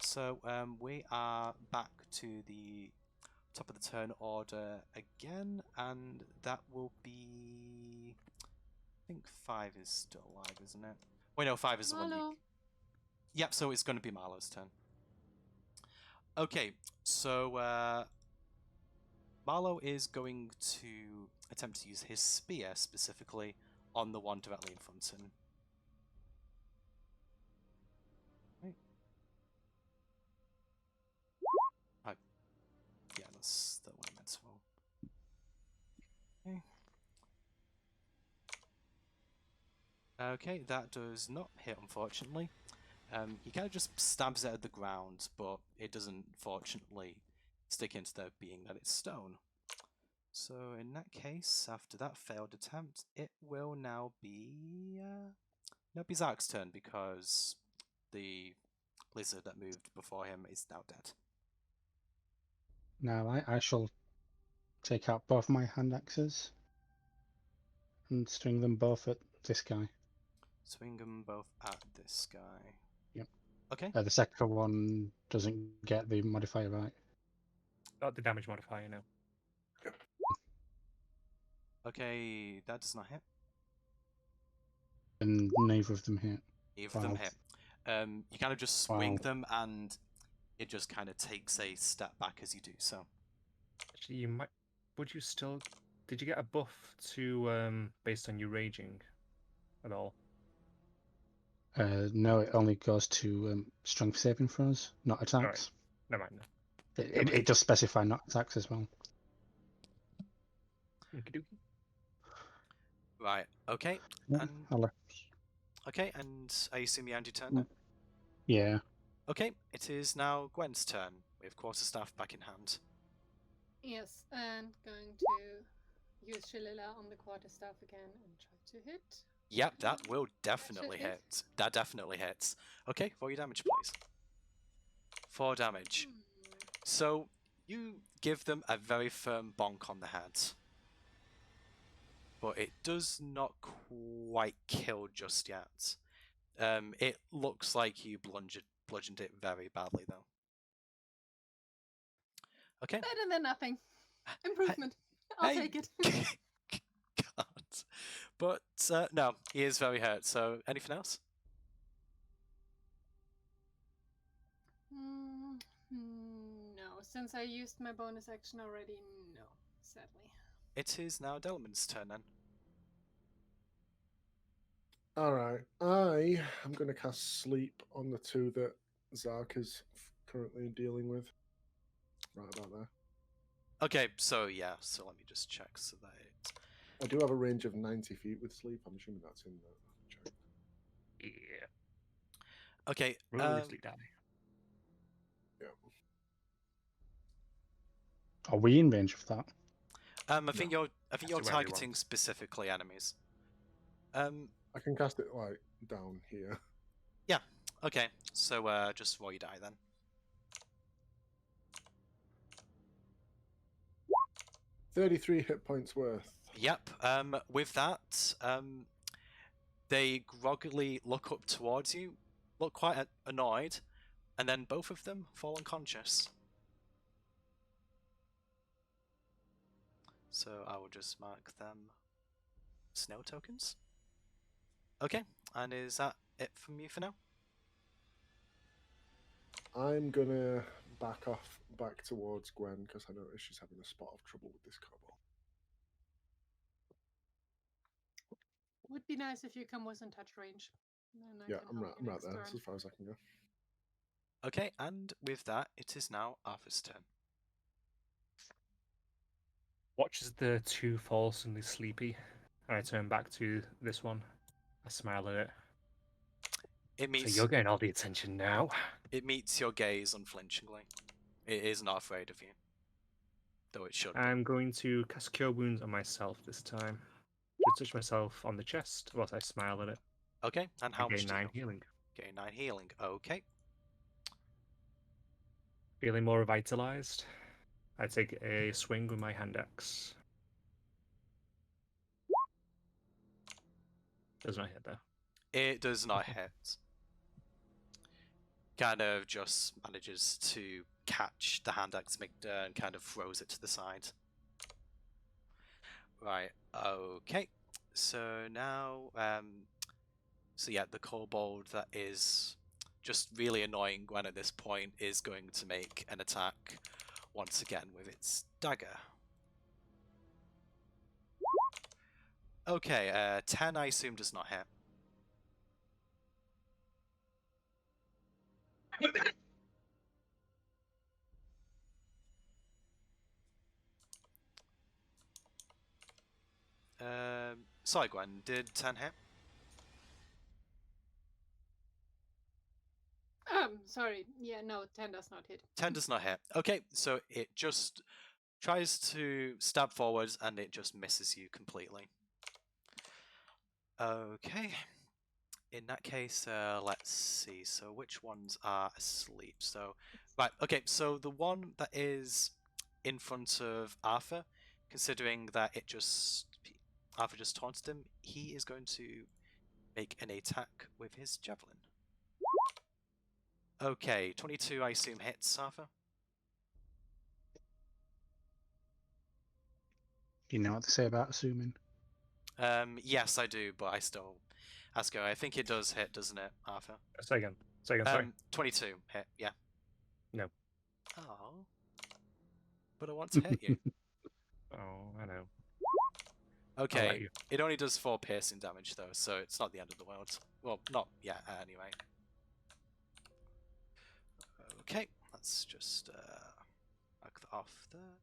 So we are back to the top of the turn order again, and that will be... I think 5 is still alive, isn't it? Wait, no, 5 is the one you... Marlo. Yep, so it's going to be Marlowe's turn. Okay, so Marlowe is going to attempt to use his spear specifically on the one directly in front of him. Right. Yeah, that's the one I meant to roll. Okay. Okay, that does not hit, unfortunately. He kind of just stabs it at the ground, but it doesn't, fortunately, stick into there, being that it's stone. So in that case, after that failed attempt, it will now be Zark's turn, because the lizard that moved before him is now dead. Now I shall take out both my hand axes and swing them both at this guy. Swing them both at this guy. Yep. Okay. The second one doesn't get the modifier right. Got the damage modifier now. Okay, that does not hit. And neither of them hit. Neither of them hit. You kind of just swing them, and it just kind of takes a step back as you do so. Actually, you might. Would you still? Did you get a buff to based on you raging at all? No, it only goes to strength saving throws, not attacks. Never mind. It does specify not attacks as well. Right. Okay. Yeah, And okay, and I assume you end your turn then? Yeah. Okay, it is now Gwen's turn with quarterstaff back in hand. Yes, and going to use Shillelagh on the quarterstaff again and try to hit. Yep, that will definitely Should hit. hit. That definitely hits. Okay, roll your damage, please. 4 damage. So you give them a very firm bonk on the head, but it does not quite kill just yet. It looks like you bludgeoned it very badly, though. Okay. Better than nothing. Improvement. I'll take it. God. But no, he is very hurt. So anything else? No, since I used my bonus action already, no, sadly. It is now Delman's turn then. Alright, I am going to cast Sleep on the 2 that Zark is currently dealing with. Right about there. Okay, so yeah, so let me just check. So that I do have a range of 90 feet with Sleep. I'm assuming that's in the check. Yeah. okay. Roll sleep die. Yeah. Are we in range of that? I think you're Cast you're it wherever you targeting want. specifically enemies. I can cast it like down here. Okay, so just roll your die then. 33 hit points worth. Yep. With that, they groggily look up towards you, look quite annoyed, and then both of them fall unconscious. So I will just mark them snow tokens. Okay, and is that it from you for now? I'm gonna back towards Gwen because I notice she's having a spot of trouble with this kobold. Would be nice if you come within touch range. Then I Yeah, can I'm help right. you I'm right next there. turn. That's as far as I can go. Okay, and with that, it is now Arthur's turn. Watches the two fall suddenly sleepy, and I turn back to this one. I smile at it. It So meets you're getting all the attention now. it meets your gaze unflinchingly. It is not afraid of you, though it should be. I'm going to cast Cure Wounds on myself this time. Just touch myself on the chest whilst I smile at it. Okay, and how I much gain do you 9 heal? healing. Gain 9 healing. Okay. Feeling more revitalized, I take a swing with my hand axe. Does not hit though. It does not hit. Kind of just manages to catch the hand axe Migda and kind of throws it to the side. Right, okay. So now, so yeah, the kobold that is just really annoying Gwen at this point is going to make an attack once again with its dagger. Okay, 10 I assume does not hit. Sorry, Gwen, did 10 hit? Sorry. Yeah, no, 10 does not hit. 10 does not hit. Okay, so it just tries to stab forwards and it just misses you completely. Okay. In that case, let's see. So which ones are asleep? So, right, okay, so the one that is in front of Arthur, considering that Arthur just taunted him, he is going to make an attack with his javelin. Okay, 22 I assume hits, Arthur. Do you know what to say about assuming? Yes, I do, but I still ask her. I think it does hit, doesn't it, Arthur? Say again, sorry. 22 hit, yeah. No. Oh. But I want to hit you. Oh, I know. Okay, you. it only does 4 piercing damage though, so it's not the end of the world. Well, not yet, anyway. Okay, let's just mark that off there.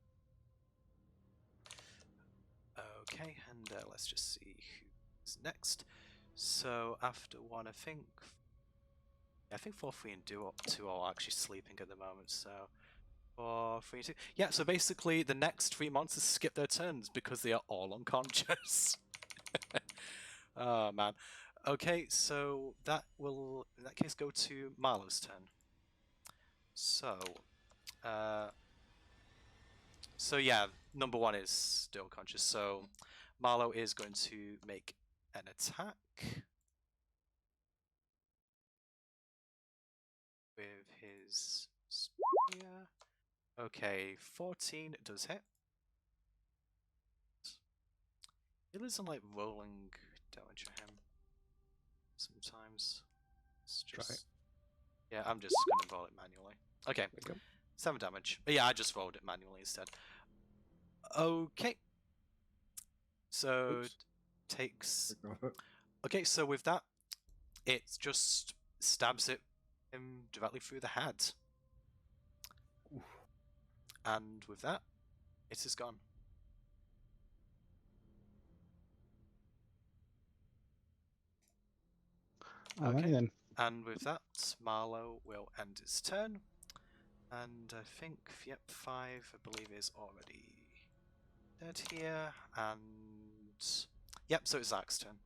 Okay, and let's just see who's next. So after one, I think 4, 3, and 2 are actually sleeping at the moment. So 4, 3, 2. Yeah. So basically, the next 3 monsters skip their turns because they are all unconscious. Oh man. Okay, so that will in that case go to Marlowe's turn. So, so yeah, number 1 is still conscious. So Marlowe is going to make an attack with his spear. Okay, 14 does hit. It isn't like rolling damage at him. Sometimes it's just. Try it. Yeah, I'm just gonna roll it manually. Okay, There you go. 7 damage. Yeah, I just rolled it manually instead. Okay. So Oops. takes. Ignore it. Okay, so with that, it just stabs him directly through the head. And with that, it is gone. Alright Okay. then. And with that, Marlowe will end his turn. And I think, yep, 5, I believe, is already dead here. And yep, so it's Zach's turn.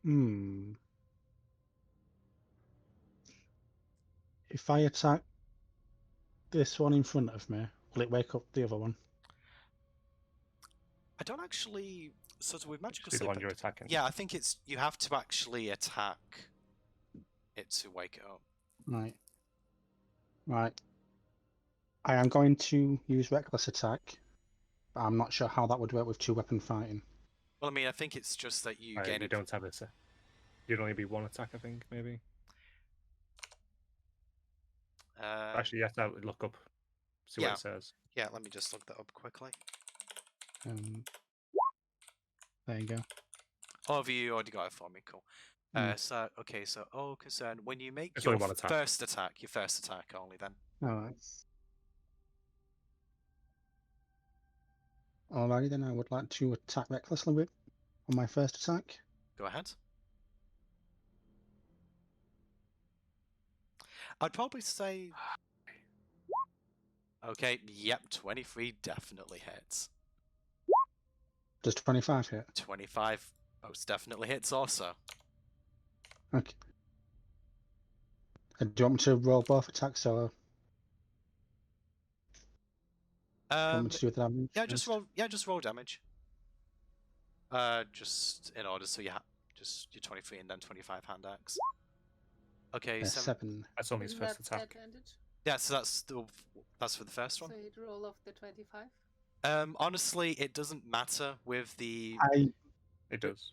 Hmm. If I attack this one in front of me, will it wake up the other one? I don't actually. So with magical Just be the sleep, one you're attacking. yeah, I think it's you have to actually attack it to wake it up. Right. Right. I am going to use reckless attack, but I'm not sure how that would work with 2-weapon fighting. Well, I mean, I think it's just that you gain You it. don't have it. You'd only be 1 attack, I think, maybe. Actually, you have to look up, see what it says. Yeah, let me just look that up quickly. There you go. Oh, have you already got it for me? Cool. So, okay, so, concern, when you make It's your only 1 attack. first attack only then. Alright. Alrighty then, I would like to attack recklessly with on my first attack. Go ahead. I'd probably say... Okay, yep, 23 definitely hits. Does 25 hit? 25 most definitely hits also. Okay. Do you want me to roll both attacks, or do you want me to do the damage? Yeah, just roll damage. Just in order, so you have just your 23 and then 25 hand axe. Okay, 7. That's only his Isn't first that attack. advantage? Yeah, so that's for the first one. So you'd roll off the 25? Honestly, it doesn't matter with the. It does.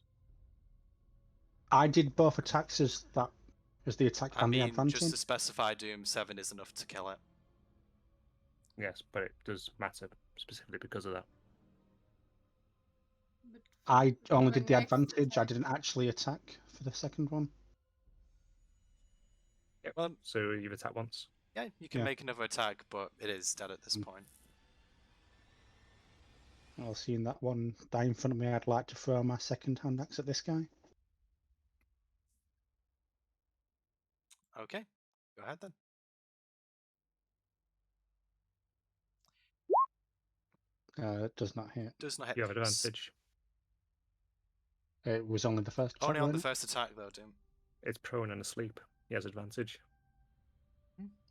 I did both attacks as the attack I and the mean, advantage. just to specify, Doom 7 is enough to kill it. Yes, but it does matter specifically because of that. But I only for did the next advantage. I attack- didn't actually attack for the second one. Yep. Well, So you've attacked once. yeah, you can Yeah. make another attack, but it is dead at this point. Well, seeing that one die in front of me, I'd like to throw my second hand axe at this guy. Okay, go ahead then. It does not hit. Does not hit. You have advantage. It was only the first attack. Only on the wasn't first attack though, Doom. It's prone and asleep. He has advantage.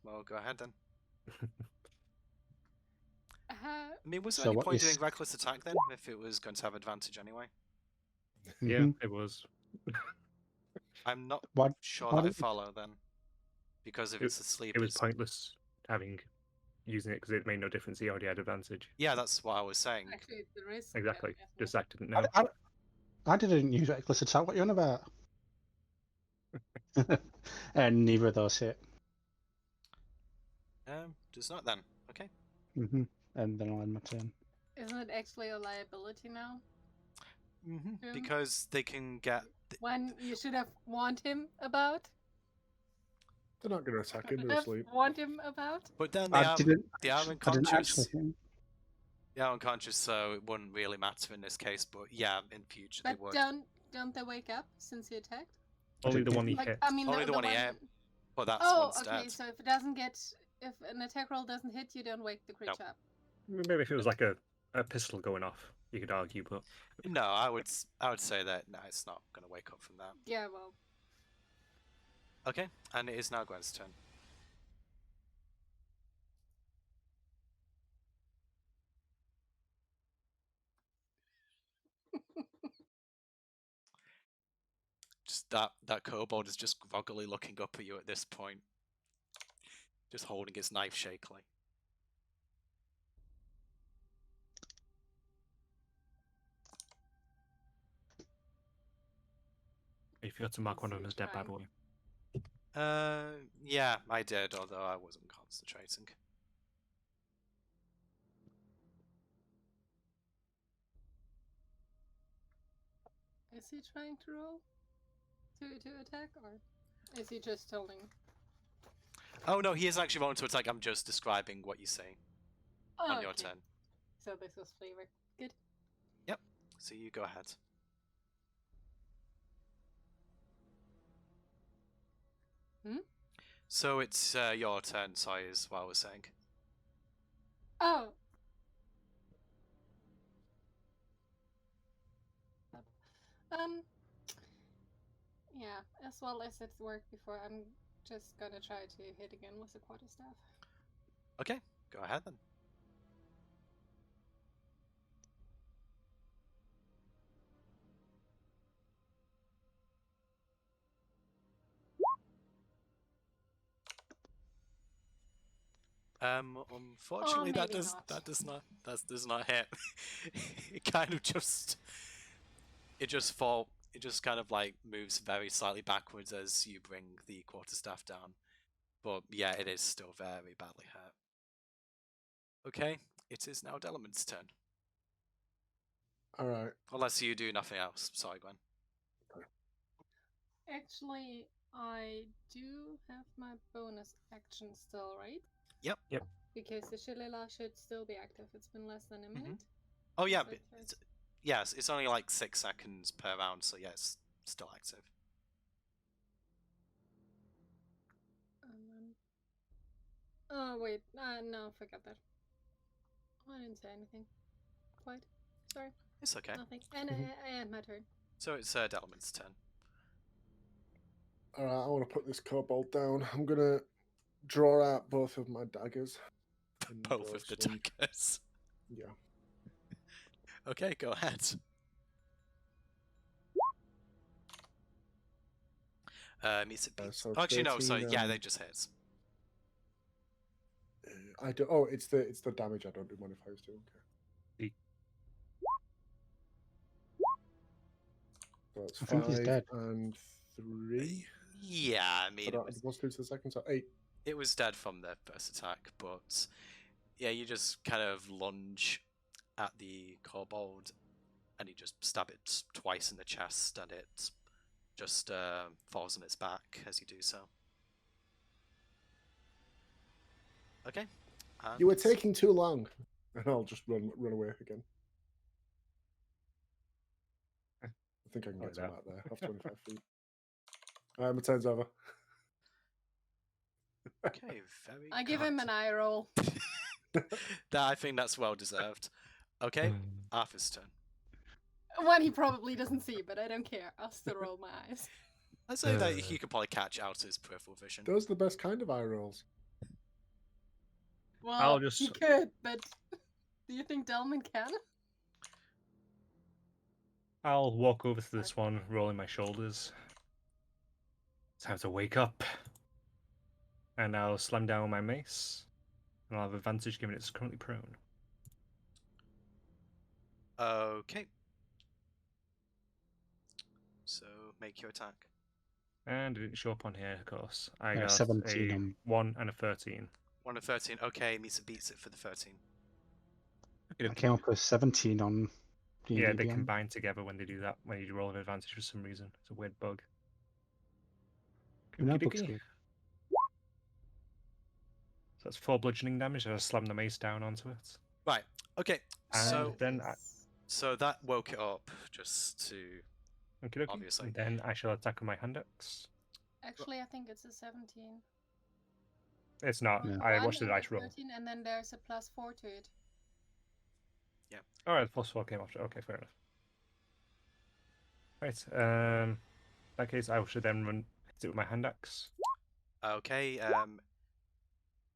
Well, go ahead then. Uh, I mean, was there So any what point is- doing reckless attack then, if it was going to have advantage anyway? it? Yeah, it was. I'm not What? sure why that I did- follow then, because if it's asleep, It was it's... pointless using it because it made no difference. He already had advantage. Yeah, that's what I was saying. actually, there is. Exactly. yeah, Just Zach didn't know. I didn't use reckless attack. What are you on about? And neither of those hit. Does not then. Okay. And then I'll end my turn. Isn't it actually a liability now? Yeah. Because they can get... One you should have warned him about? They're not going to attack him in his Have sleep. warned him about? But then I didn't they are actually unconscious. hit him. They are unconscious, so it wouldn't really matter in this case. But yeah, in future But they would. don't they wake up since he attacked? Only the one he Like, hit. I mean, Only the one he hit. But that's Oh, one's okay. dead. So if an attack roll doesn't hit, you don't wake the creature up. Maybe if it was like a pistol going off, you could argue, but No, I would say that no, it's not going to wake up from that. Yeah, well, Okay, and it is now Gwen's turn. Just that kobold is just groggily looking up at you at this point, just holding its knife shakily. you forgot to mark one of them as dead, by the way. Yeah, I did, although I wasn't concentrating. is he trying to roll to attack, or is he just holding? Oh no, he is actually rolling to attack. I'm just describing what you see on your okay. turn. So this was flavor. Good. Yep. So you go ahead. So it's your turn, sorry, is what I was saying. Oh. Yeah, as well as it's worked before, I'm just gonna try to hit again with the quarterstaff. Okay, go ahead then. Unfortunately, that maybe does not. that does not hit. It kind of just it just kind of like moves very slightly backwards as you bring the quarterstaff down. But yeah, it is still very badly hurt. Okay, it is now Delamain's turn. All right. Unless you do nothing else. Sorry, Gwen. Actually, I do have my bonus action still, right? Yep. Yep. Because the Shillelagh should still be active. It's been less than a minute. Oh yeah, Is but that right? yes, it's only like 6 seconds per round, so yeah, it's still active. Oh wait, no, forget that. I didn't say anything. Quite. Sorry. It's okay. Nothing. And I had my turn. So it's Delamain's turn. All right. I want to put this kobold down. I'm gonna draw out both of my daggers. and Both go of the swing. daggers. Yeah. Okay, go ahead. Meets it beats. So Oh, actually, no. So 13, yeah, they just hit. I do. Oh, it's the damage. I don't do modifiers too. Okay. So it's I think he's 5 dead. and 3. Yeah, I mean, So that was 2 to the second. So 8. it was dead from the first attack, but yeah, you just kind of lunge at the kobold, and you just stab it twice in the chest, and it just falls on its back as you do so. Okay. You were taking too long, and I'll just run away again. I think I can get to that there. Off 25 feet. My turn's over. Okay, very. I give him an eye roll. I think that's well deserved. Okay, Arthur's turn. One he probably doesn't see, but I don't care. I'll still roll my eyes. I'd say that he could probably catch out his peripheral vision. Those are the best kind of eye rolls. Well, he could, but do you think Delman can? I'll walk over to this one, rolling my shoulders. Time to wake up. And I'll slam down my mace. And I'll have advantage given it's currently prone. Okay. So make your attack. And it didn't show up on here, of course. I got 17 a on... 1 and a 13. 1 and 13. Okay, Misa beats it for the 13. I came up with 17 on D&D Yeah, they Beyond. combine together when they do that, when you roll an advantage for some reason. It's a weird bug. No, Okey-dokey. bug's good. So that's 4 bludgeoning damage. I slam the mace down onto it. Right. Okay. And then so that woke it up just to Okey-dokey. obviously. And then I shall attack with my hand axe. Actually, I think it's a 17. It's not. Yeah. I 1 watched the and a dice roll. 13, and then there's a +4 to it. Yeah. Alright, +4 came after. Okay, fair enough. Right. In that case, I should then hit it with my hand axe. Okay.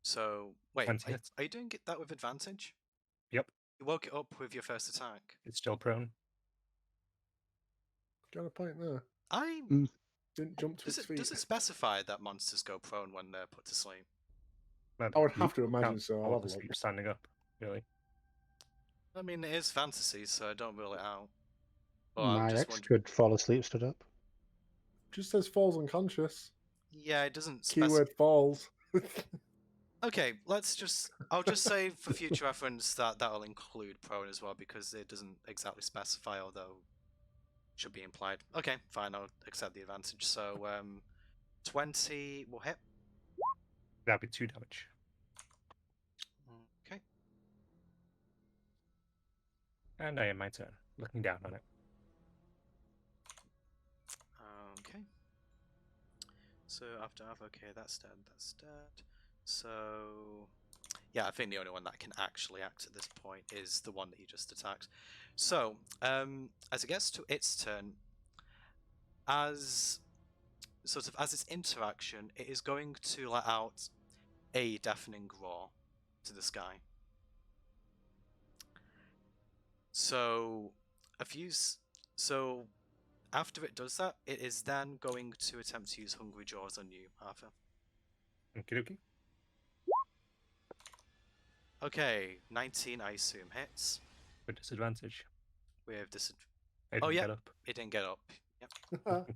So wait, 20 hits. are you doing that with advantage? Yep. You woke it up with your first attack. It's still prone. Got a point there. I Didn't jump to its feet. does it specify that monsters go prone when they're put to sleep? I would have to imagine so. I'll have a look. Sleep standing up, really. I mean, it is fantasy, so I don't rule it out. But My ex could fall asleep stood up. Just says falls unconscious. Yeah, it doesn't specify. Keyword falls. Okay, I'll just say for future reference that that'll include prone as well, because it doesn't exactly specify, although it should be implied. Okay, fine, I'll accept the advantage. So 20 will hit. That'd be 2 damage. Okay. And I am my turn, looking down on it. Okay. So after okay, that's dead. That's dead. So yeah, I think the only one that can actually act at this point is the one that you just attacked. So as it gets to its turn, as its interaction, it is going to let out a deafening roar to the sky. So so after it does that, it is then going to attempt to use Hungry Jaws on you, Arthur. Okie dokie. Okay, 19 I assume hits With disadvantage. with I didn't yeah. get up. It didn't get up. Yep.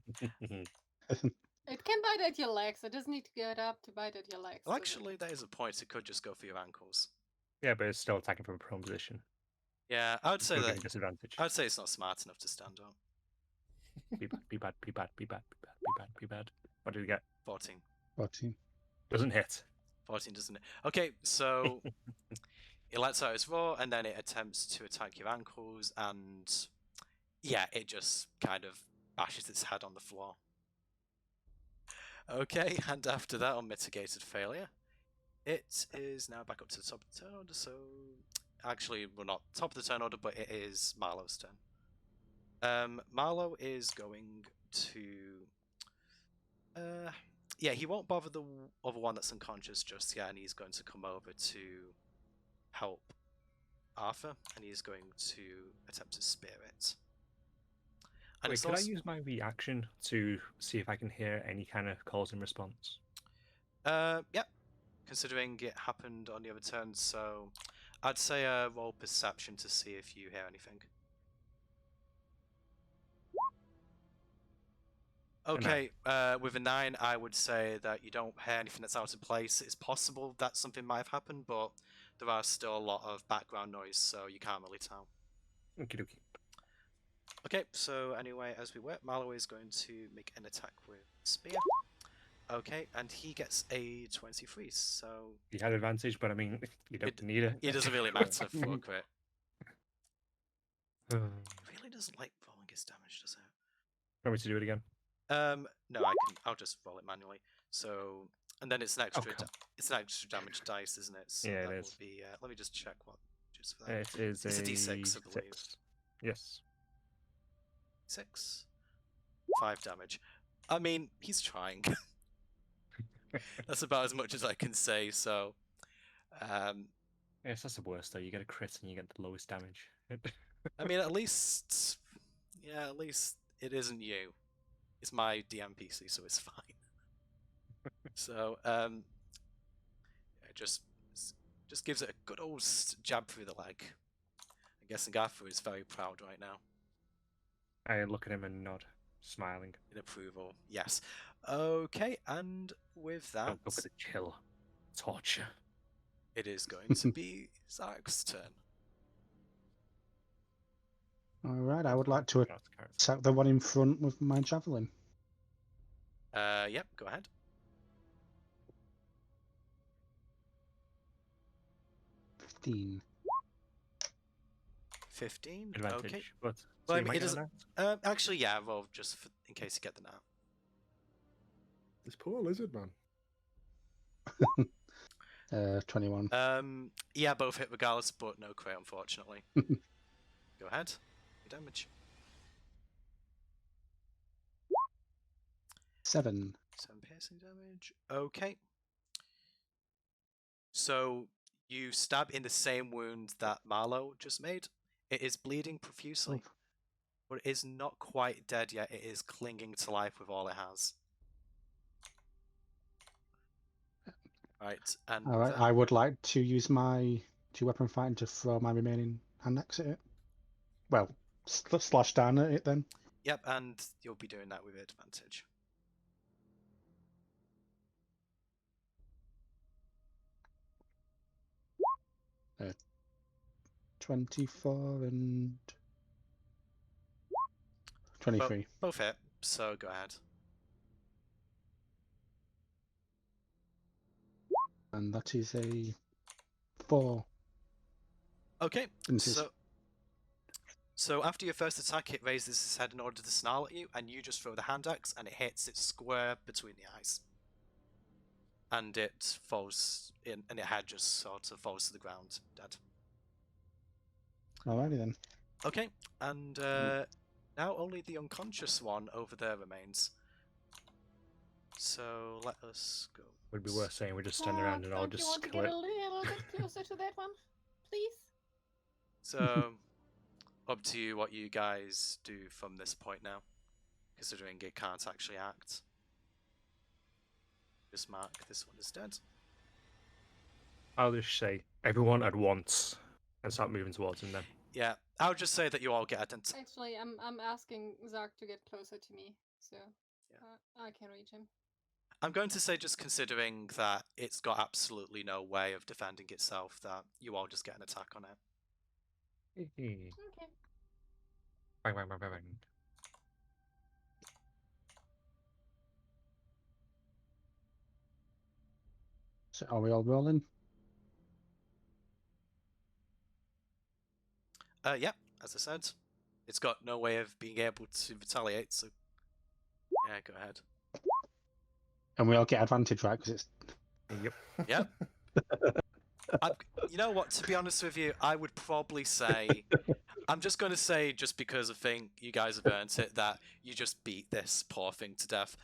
It can bite at your legs. It doesn't need to get up to bite at your legs. Well, does it? actually, there is a point. It could just go for your ankles. Yeah, but it's still attacking from a prone position. Yeah, I would say Still that. getting disadvantage. I'd say it's not smart enough to stand up. Be bad, be bad, be bad, be bad, be bad, be bad, be bad. What did we get? 14. 14. Doesn't hit. 14 doesn't it? Okay, so it lets out its roar, and then it attempts to attack your ankles, and yeah, it just kind of bashes its head on the floor. Okay, and after that, on mitigated failure, it is now back up to the top of the turn order. So, actually, well, not top of the turn order, but it is Marlowe's turn. Marlowe is going to. Yeah, he won't bother the other one that's unconscious just yet, and he's going to come over to help Arthur, and he's going to attempt to spear it. And Wait, it's could I also... use my reaction to see if I can hear any kind of calls and response? Yep. Considering it happened on the other turn, so I'd say roll perception to see if you hear anything. Okay, with a 9, I would say that you don't hear anything that's out of place. It's possible that something might have happened, but there are still a lot of background noise, so you can't really tell. Okie dokie. Okay, so anyway, as we work, Marlowe is going to make an attack with Spear. Okay, and he gets a 23, so... You had advantage, but I mean, you don't need it. It doesn't really matter for a crit. Want He really doesn't like rolling his damage, does me to do it again? No, I'll just roll it manually. So, and then it's an extra, it's an extra damage dice, isn't it? So Yeah, that it will is. be. Let me just check what just for that. It is It's a a D6, I believe. 6. Yes. 6, 5 damage. I mean, he's trying. That's about as much as I can say. So, Yes, that's the worst though. You get a crit and you get the lowest damage. I mean, at least it isn't you. It's my DM PC, so it's fine. So, it just gives it a good old jab through the leg. I'm guessing Arthur is very proud right now. I look at him and nod, smiling. In approval, yes. Okay, and with that, Don't look at the chill. Torture. it is going to be Zark's turn. Alright, I would like to Not the character. attack the one in front with my javelin. Yep, go ahead. $15. 15. Advantage. Okay. But Well, I you mean, might it get doesn't- that. Actually, yeah, roll just in case you get the nat. This poor lizard man. 21. Yeah, both hit regardless, but no crit, unfortunately. Go ahead. Your damage. 7. 7 piercing damage. Okay. So you stab in the same wound that Marlowe just made. It is bleeding profusely, Oh. but it is not quite dead yet. It is clinging to life with all it has. Right, and Alright, I would like to use my 2-weapon fighting to throw my remaining hand axe at it. Well, slash down at it then. yep, and you'll be doing that with advantage. Uh, 24 and 23. Both hit, so go ahead. And that is a 4. Okay, Inches. so after your first attack, it raises its head in order to snarl at you, and you just throw the hand axe, and it hits it square between the eyes. and it falls in, and your head just sort of falls to the ground, dead. Alrighty then. Okay, and now only the unconscious one over there remains. So let us go. Would be worth saying we just stand around and I'll Don't you want just to kill get it. a little bit closer to that one, please? So, up to you what you guys do from this point now, considering it can't actually act. Just mark this one as dead. I'll just say everyone at once and start moving towards him then. Yeah, I'll just say that you all get identified. Actually, I'm asking Zark to get closer to me, so Yeah. I can reach him. I'm going to say, just considering that it's got absolutely no way of defending itself, that you all just get an attack on it. Okay. Bang, bang, bang, bang, bang. So are we all rolling? Yeah, as I said, it's got no way of being able to retaliate, so yeah, go ahead. And we all get advantage, right? Because it's Yep. Yep. You know what, to be honest with you, I would probably say, I'm just going to say, just because I think you guys have earned it, that you just beat this poor thing to death.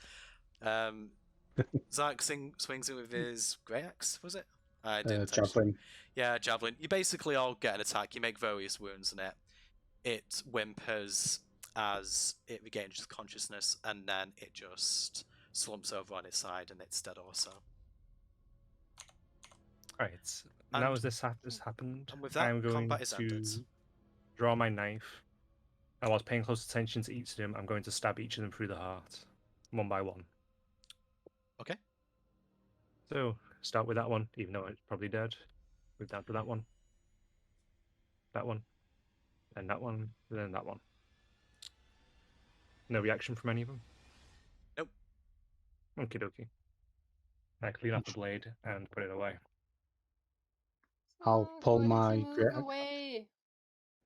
Zark swings in with his Grey Axe, was it? I didn't actually. javelin. Yeah, javelin. You basically all get an attack. You make various wounds in it. It whimpers as it regains consciousness, and then it just slumps over on its side, and it's dead also. Right. And- Now as this has happened, and with that, I'm going combat is to ended. draw my knife. And whilst paying close attention to each of them, I'm going to stab each of them through the heart, one by one. Okay. So, start with that one, even though it's probably dead. Move down to that one, and that one, and then that one. No reaction from any of them? Nope. Okie dokie. I clean up the blade and put it away. I'll Zark, pull why did my you move great axe. away.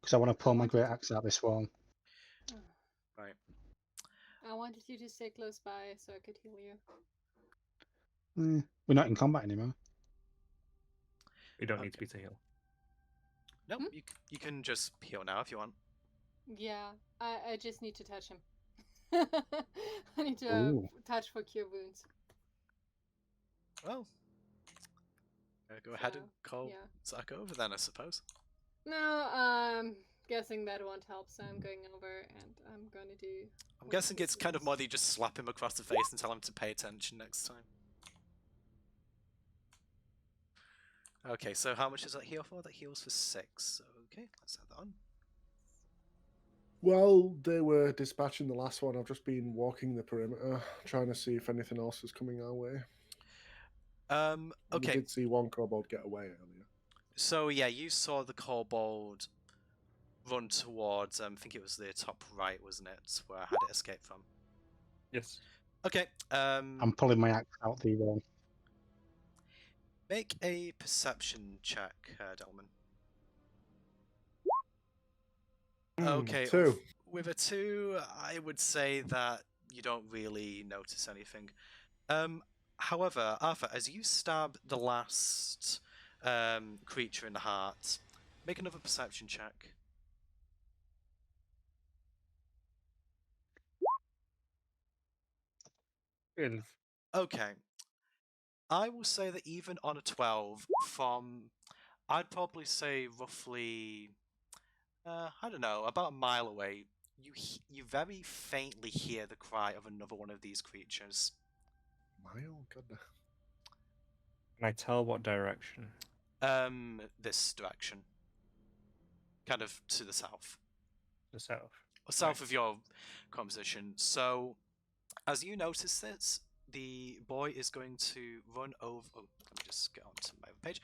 Because I want to pull my wanted great to- axe out this wall. Right. I wanted you to stay close by so I could heal you. We're not in combat anymore. You don't need to be to heal. Nope, you can just heal now if you want. Yeah, I just need to touch him. I need to Ooh. touch for cure wounds. Well, go ahead and So, call yeah. Zark over then, I suppose. No, guessing that won't help, so I'm going over and I'm gonna do. I'm guessing it's kind of more that you just slap him across the face and tell him to pay attention next time. Okay, so how much does that heal for? That heals for 6. Okay, let's add that on. While they were dispatching the last one, I've just been walking the perimeter, trying to see if anything else is coming our way. We Okay, did see one kobold get away earlier. so yeah, you saw the kobold run towards, I think it was the top right, wasn't it, where I had it escape from. Yes. Okay, I'm pulling my axe out the wall. make a perception check, Delman. Okay, 2. with a 2, I would say that you don't really notice anything. However, Arthur, as you stab the last creature in the heart, make another perception check. Okay. I will say that even on a 12, from, I'd probably say roughly, I don't know, about a mile away, you very faintly hear the cry of another one of these creatures. Mile? God. Can I tell what direction? This direction. Kind of to the south. The south. Or south Right. of your composition. So, as you notice this, the boy is going to run over. Oh, let me just get onto my page.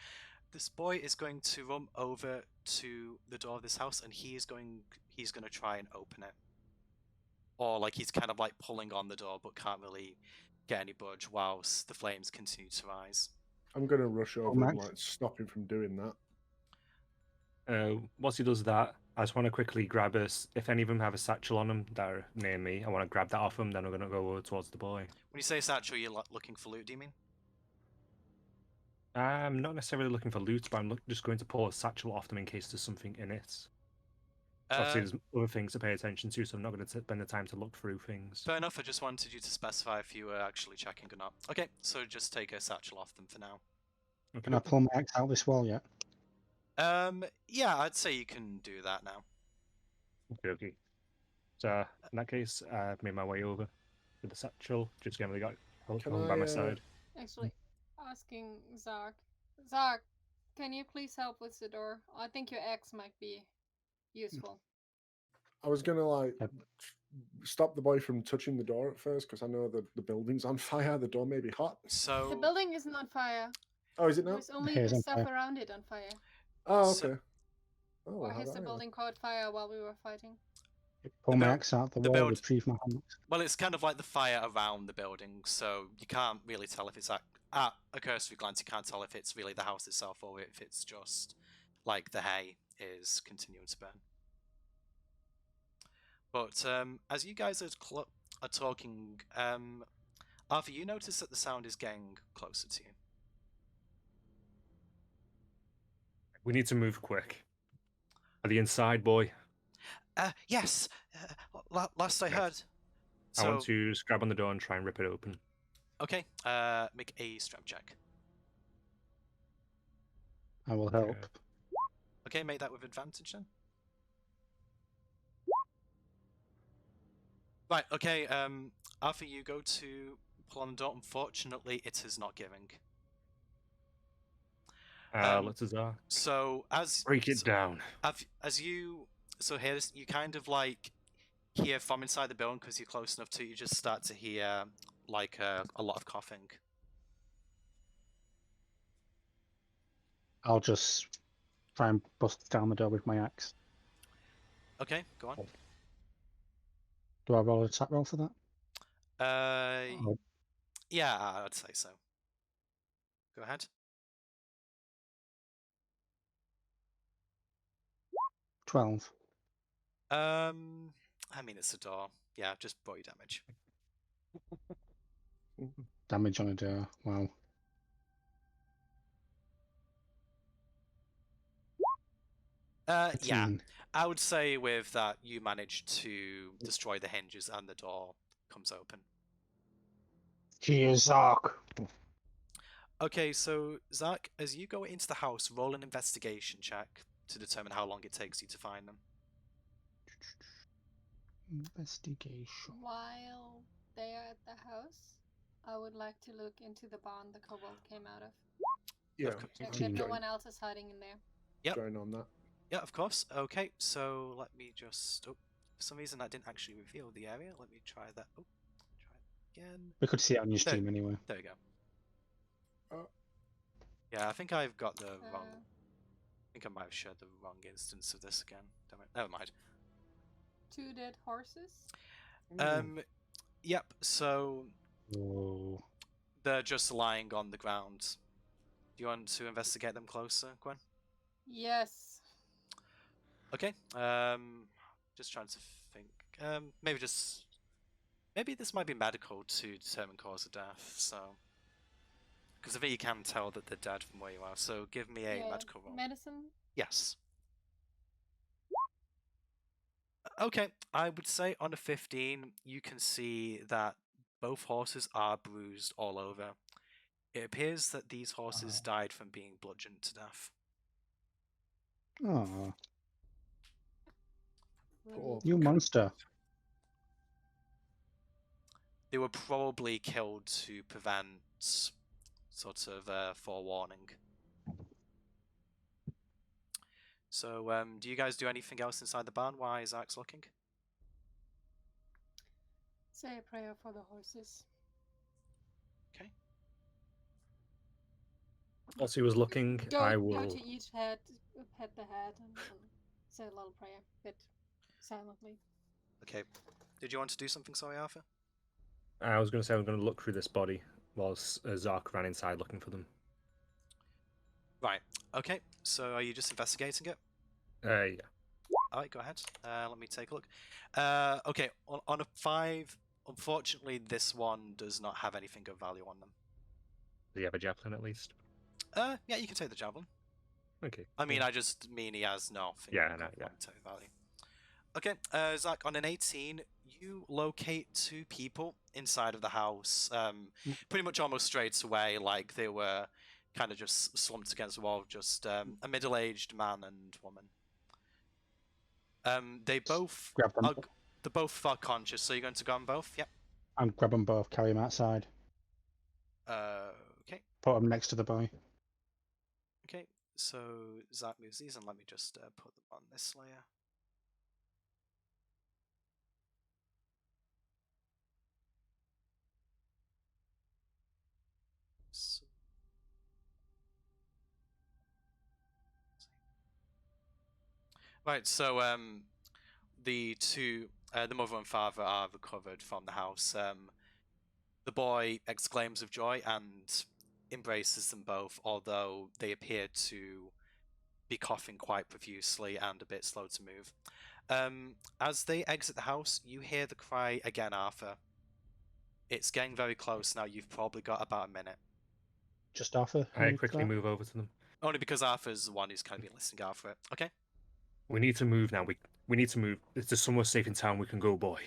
This boy is going to run over to the door of this house, and he's going to try and open it. Or like he's kind of like pulling on the door, but can't really get any budge whilst the flames continue to rise. I'm going to rush over Max? and like stop him from doing that. Once he does that, I just want to quickly grab us. If any of them have a satchel on them that are near me, I want to grab that off them. Then I'm going to go over towards the boy. When you say satchel, you're looking for loot, do you mean? I'm not necessarily looking for loot, but I'm just going to pull a satchel off them in case there's something in it. Obviously, there's other things to pay attention to, so I'm not going to spend the time to look through things. Fair enough, I just wanted you to specify if you were actually checking or not. Okay, so just take a satchel off them for now. Can I pull my axe out this wall yet? Yeah, I'd say you can do that now. Okay. So, in that case, I've made my way over with the satchel. Just generally got held by my side. Actually, asking Zark. Zark, can you please help with the door? I think your axe might be useful. I was gonna like stop the boy from touching the door at first because I know that the building's on fire. The door may be hot. So The building isn't on fire. Oh, is it not? There's only Hair's the on stuff fire. around it on fire. Oh, So- okay. Oh, Or well, has how the that building caught fire while we were fighting? Pull The my build- axe out the the wall, build- retrieve my hand. Well, it's kind of like the fire around the building, so you can't really tell if it's at a cursory glance. You can't tell if it's really the house itself or if it's just like the hay is continuing to burn. But as you guys are talking, Arthur, you notice that the sound is getting closer to you. We need to move quick. Are they inside, boy? Yes. Last I heard. I want to just grab on the door and try and rip it open. Okay. Make a strength check. I will help. Okay, make that with advantage then. Right. Okay. Arthur, you go to pull on the door. Unfortunately, it is not giving. Let's Azar. So as Break it down. as you here you kind of like hear from inside the building because you're close enough to. You just start to hear like a lot of coughing. I'll just try and bust down the door with my axe. Okay, go on. Do I roll an attack roll for that? Oh. Yeah, I'd say so. Go ahead. 12. I mean it's a door. Yeah, just body damage. Damage on a door. Wow. Yeah, 13. I would say with that you managed to destroy the hinges and the door comes open. Cheers, Zark. Okay, so Zach, as you go into the house, roll an investigation check to determine how long it takes you to find them. Investigation. While they are at the house, I would like to look into the barn the kobold came out of. Yeah, course. Check I'm that no join- one else is hiding in there. Yep. join on that. Yeah, of course. Okay, so let me just... Oh, for some reason that didn't actually reveal the area. Let me try that. Oh, try it again. We could see it on your stream anyway. There we go. Oh. Yeah, I think I've got the wrong... Uh, I think I might have shared the wrong instance of this again. Damn it. Never mind. 2 dead horses. Yep, so Oh. they're just lying on the ground. Do you want to investigate them closer, Gwen? Yes. Okay. Just trying to think. Maybe this might be medical to determine cause of death. So, because I think you can tell that they're dead from where you are. So give me a Yeah, medical roll. Medicine. Yes. Okay, I would say on a 15, you can see that both horses are bruised all over. It appears that these horses died from being bludgeoned to death. Oh, Poor you monster. They were probably killed to prevent sort of forewarning. So, do you guys do anything else inside the barn while Isaac's looking? Say a prayer for the horses. Okay. As he was looking, I Go will. to each head, pet the head, and say a little prayer, but silently. Okay. Did you want to do something, sorry, Arthur? I was going to say I'm going to look through this body whilst Zark ran inside looking for them. Right. Okay. So, are you just investigating it? Yeah. Alright, go ahead. Let me take a look. Okay, on a 5, unfortunately, this one does not have anything of value on them. Do you have a javelin at least? Yeah, you can take the javelin. Okay. I mean, cool. I just mean he has nothing. Yeah, I know, yeah. Monetary value. Okay, Zach, on an 18, you locate 2 people inside of the house, pretty much almost straight away, like they were kind of just slumped against the wall, just a middle-aged man and woman. They both Grab them. they're both are conscious, so you're going to go on both? Yep. And grab them both, carry them outside. Okay. Put them next to the boy. Okay, so Zach moves these, and let me just put them on this layer. So... Right, so the two, the mother and father are recovered from the house. The boy exclaims with joy and embraces them both, although they appear to be coughing quite profusely and a bit slow to move. As they exit the house, you hear the cry again, Arthur. It's getting very close now. You've probably got about a minute. Just Arthur. I quickly move over to them. Only because Arthur's the one who's kind of been listening out for it. Okay. We need to move now. We need to move. Is there somewhere safe in town we can go, boy?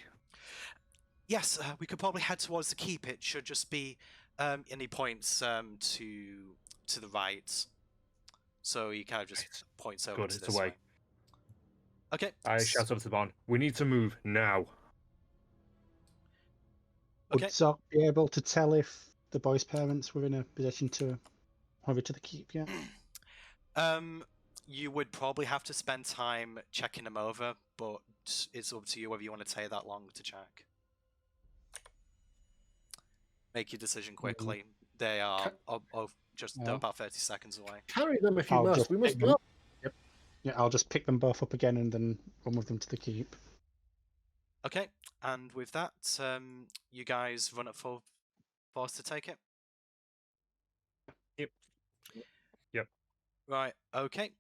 Yes, we could probably head towards the keep. It should just be any points to the right. So he kind of just points over Good, to it's this away. way. Okay. I shout over to the barn. We need to move now. Okay. Would Zoc be able to tell if the boy's parents were in a position to hurry to the keep yet? You would probably have to spend time checking them over, but it's up to you whether you want to take that long to check. Make your decision quickly. They are they're about 30 seconds away. Carry them if you I'll must. just We must pick them. go. Yep. Yeah, I'll just pick them both up again and then run with them to the keep. Okay, and with that, you guys run at full force to take it? Yep. Right, okay.